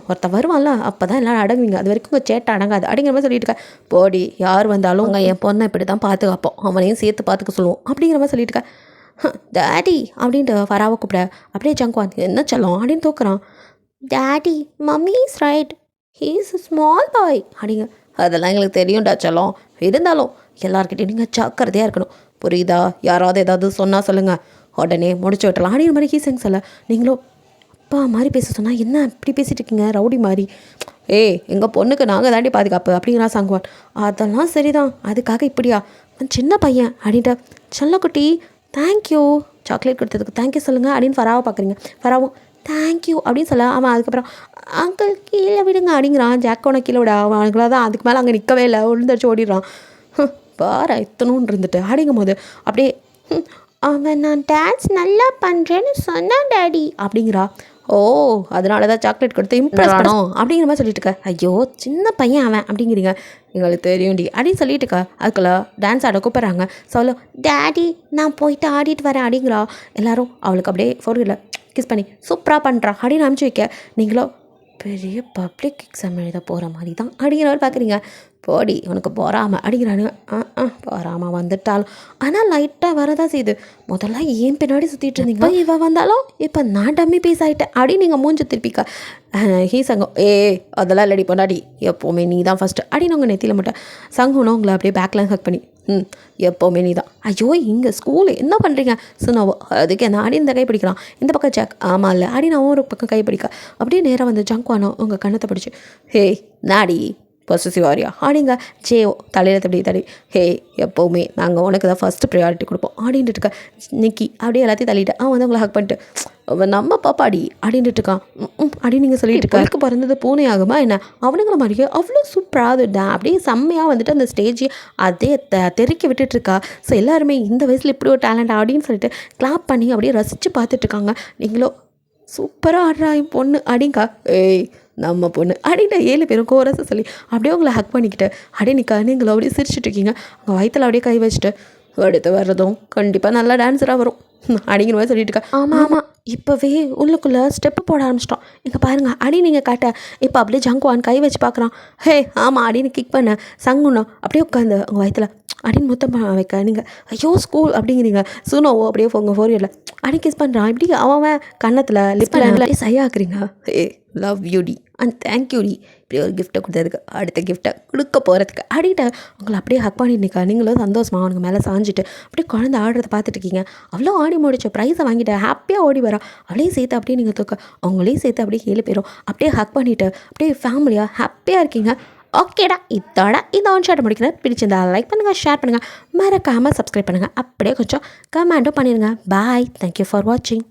ஒருத்தன் வருவான்ல அப்போ தான் எல்லாம் அடங்குவீங்க. அது வரைக்கும் உங்கள் சேட்டை அடங்காது அப்படிங்கிற மாதிரி சொல்லிட்டு இருக்க. போடி யார் வந்தாலும் உங்கள் என் பொண்ணை இப்படி தான் பாதுகாப்போம், அவனையும் சேர்த்து பார்த்துக்க சொல்லுவோம் அப்படிங்கிற மாதிரி சொல்லிட்டு இருக்க. டேடி அப்படின்ட்டு ஃபராவை கூப்பிட அப்படியே ஜங்குவான் என்ன சொல்லும் அப்படின்னு தூக்குறான். Daddy mummy is right he is a small boy அப்படிங்க. அதெல்லாம் எங்களுக்கு தெரியும்டா சொல்லும், இருந்தாலும் எல்லாருக்கிட்டையும் நீங்கள் ஜாக்கிரதையாக இருக்கணும் புரியுதா? யாராவது ஏதாவது சொன்னால் சொல்லுங்கள், உடனே முடிச்சு விட்டலாம் அப்படிங்கிற மாதிரி ஹீசங் சொல்ல. நீங்களும் அப்பா மாதிரி பேச சொன்னால் என்ன இப்படி பேசிகிட்டு இருக்கீங்க ரவுடி மாதிரி? எங்கள் பொண்ணுக்கு நாங்கள் தாண்டி பாதுகாப்பு அப்படிங்கிறா சாங்குவான். அதெல்லாம் சரிதான், அதுக்காக இப்படியா சின்ன பையன் அப்படின்ட்டு செல்லக்குட்டி தேங்க்யூ சாக்லேட் கொடுத்ததுக்கு தேங்க்யூ சொல்லுங்கள் அப்படின்னு ஃபராவை பார்க்குறீங்க. ஃபராவும் தேங்க்யூ அப்படின்னு சொல்ல அவன் அதுக்கப்புறம் அங்கிள் கீழே விடுங்க அப்படிங்கிறான். ஜாக்கோனை கீழே விட அவனுக்குள்ள தான் அதுக்கு மேலே அங்கே நிற்கவே இல்லை, விழுந்தடிச்சு ஓடிடுறான். பாரு இத்தனும் இருந்துட்டு அப்படிங்கும் போது அப்படியே அவன் நான் டான்ஸ் நல்லா பண்ணுறேன்னு சொன்னான் டேடி அப்படிங்கிறா. அதனால தான் சாக்லேட் கொடுத்து இம்ப்ரெஸ் பண்ணோம் அப்படிங்கிற மாதிரி சொல்லிட்டு இருக்க. ஐயோ சின்ன பையன் அவன் அப்படிங்கிறீங்க. எங்களுக்கு தெரியும்டி அப்படின்னு சொல்லிட்டு இருக்கா. அதுக்குள்ள டான்ஸ் ஆட கூப்பிட்றாங்க. சொல்ல டேடி நான் போயிட்டு ஆடிட்டு வரேன் அப்படிங்கிறா. எல்லாரும் அவளுக்கு அப்படியே ஃபோர்கில் கிஸ் பண்ணி சூப்பராக பண்ணுறா அப்படின்னு அனுப்பிச்சி வைக்க. நீங்களோ பெரிய பப்ளிக் எக்ஸாம் எழுத போகிற மாதிரி தான் அப்படிங்கிற மாதிரி பார்க்குறீங்க. போடி உனக்கு போகாமல் அப்படிங்கிறானுங்க. போகாமல் வந்துட்டாலும் ஆனால் லைட்டாக வரதான் செய்யுது. முதல்ல ஏன் பின்னாடி சுற்றிட்டு இருந்தீங்க, இவன் வந்தாலும் இப்போ நான் டம்மி பீஸ் ஆகிட்டேன் அப்படின்னு நீங்கள் மூஞ்சி திருப்பிக்க. ஹீசங்கம் அதெல்லாம் இல்லடி பொண்டாடி எப்போவுமே நீ தான் ஃபஸ்ட்டு அப்படின்னு உங்கள் நெத்தியில் மட்டும் சங்குனும் உங்களை அப்படியே பேக்லாம் ஹக் பண்ணி எப்போவுமே நீ தான். ஐயோ இங்கே ஸ்கூலு என்ன பண்ணுறீங்க சொன்னாவோ அதுக்கு என்ன ஆடி இந்த கை பிடிக்கலாம் இந்த பக்கம் ஜாக் ஆமாம் இல்லை அப்படின்னு அவன் ஒரு பக்கம் கை பிடிக்க அப்படியே நேராக வந்து ஜங்குவானோ உங்கள் கண்ணத்தை பிடிச்சி நாடி பொசிசிவ் ஆரியா ஆடிங்க ஜேஓ தலையில் தடி எப்போவுமே நாங்கள் உனக்கு தான் ஃபஸ்ட்டு ப்ரையாரிட்டி கொடுப்போம் அப்படின்ட்டு இருக்க. நிக்கி அப்படியே எல்லாத்தையும் தள்ளிட்டு அவன் வந்து உங்களை ஹக் பண்ணிட்டு அவன் நம்ம பாப்பாடி அப்படின்ட்டு இருக்கான். அப்படின்னு நீங்கள் சொல்லிட்டு இருக்க பிறந்தது பூனை ஆகுமா என்ன அவனுங்களை மாதிரியே அவ்வளோ சூப்பராக அப்படியே செம்மையாக வந்துட்டு அந்த ஸ்டேஜ் அதே தெறிக்க விட்டுட்ருக்கா. ஸோ எல்லாருமே இந்த வயசில் இப்படி ஒரு டேலண்ட் அப்படின்னு சொல்லிட்டு கிளாப் பண்ணி அப்படியே ரசித்து பார்த்துட்ருக்காங்க. நீங்களோ சூப்பராக ஆடுறா என் பொண்ணு அப்படிங்கா. நம்ம பொண்ணு அப்படின்ட்டு 7 பேரும் கோரஸை சொல்லி அப்படியே உங்களை ஹக் பண்ணிக்கிட்டு அப்படியே நிற்க நீங்களும் அப்படியே சிரிச்சிட்டு இருக்கீங்க. உங்கள் வயித்துல அப்படியே கை வச்சுட்டு அடுத்து வர்றதும் கண்டிப்பாக நல்லா டான்ஸராக வரும் அப்படிங்கிற மாதிரி சொல்லிட்டு இருக்கா. ஆமாம் ஆமாம், இப்போவே உள்ளுக்குள்ளே ஸ்டெப்பு போட ஆரம்பிச்சிட்டோம். இங்கே பாருங்கள் அடி நீங்கள் காட்ட இப்போ அப்படியே ஜங்குவான் கை வச்சு பார்க்குறான். ஹே ஆமாம் அப்படின்னு கிக் பண்ண சங்குண்ணா அப்படியே உட்காந்து உங்கள் வயித்துல அப்படின்னு முத்தம் வைக்க நீங்கள் ஐயோ ஸ்கூல் அப்படிங்கிறீங்க. சுனோவோ அப்படியே உங்கள் ஃபோரியரில் அடி கிஸ் பண்ணுறான். இப்படி அவன் கன்னத்தில் லிப்பில் சையாக்குறீங்க. ஏ லவ் யூடி அண்ட் தேங்க்யூடி இப்படி ஒரு கிஃப்ட்டை கொடுத்ததுக்கு அடுத்த கிஃப்ட்டை கொடுக்க போகிறதுக்கு அப்படின்ட்டு உங்களை அப்படியே ஹக் பண்ணிட்டு நிற்க. நீங்களும் சந்தோஷமாக அவனுக்கு மேலே சாஞ்சிட்டு அப்படியே குழந்தை ஆடுறதை பார்த்துட்டு இருக்கீங்க. அவ்வளோ ஆடி முடிச்சு ப்ரைஸை வாங்கிட்டு ஹாப்பியாக ஓடி வரா. அவளையும் சேர்த்து அப்படியே நீங்கள் தூக்க அவங்களையும் சேர்த்து அப்படியே 7 பேரும் அப்படியே ஹக் பண்ணிவிட்டு அப்படியே ஃபேமிலியாக ஹாப்பியாக இருக்கீங்க. ஓகேடா இதோட இந்த ஒன் ஷார்ட் முடிக்கிறேன். பிடிச்சிருந்தா லைக் பண்ணுங்கள், ஷேர் பண்ணுங்கள், மறக்காமல் சப்ஸ்கிரைப் பண்ணுங்கள். அப்படியே கொஞ்சம் கமெண்ட்டும் பண்ணிடுங்க. பாய், தேங்க்யூ ஃபார் வாட்சிங்.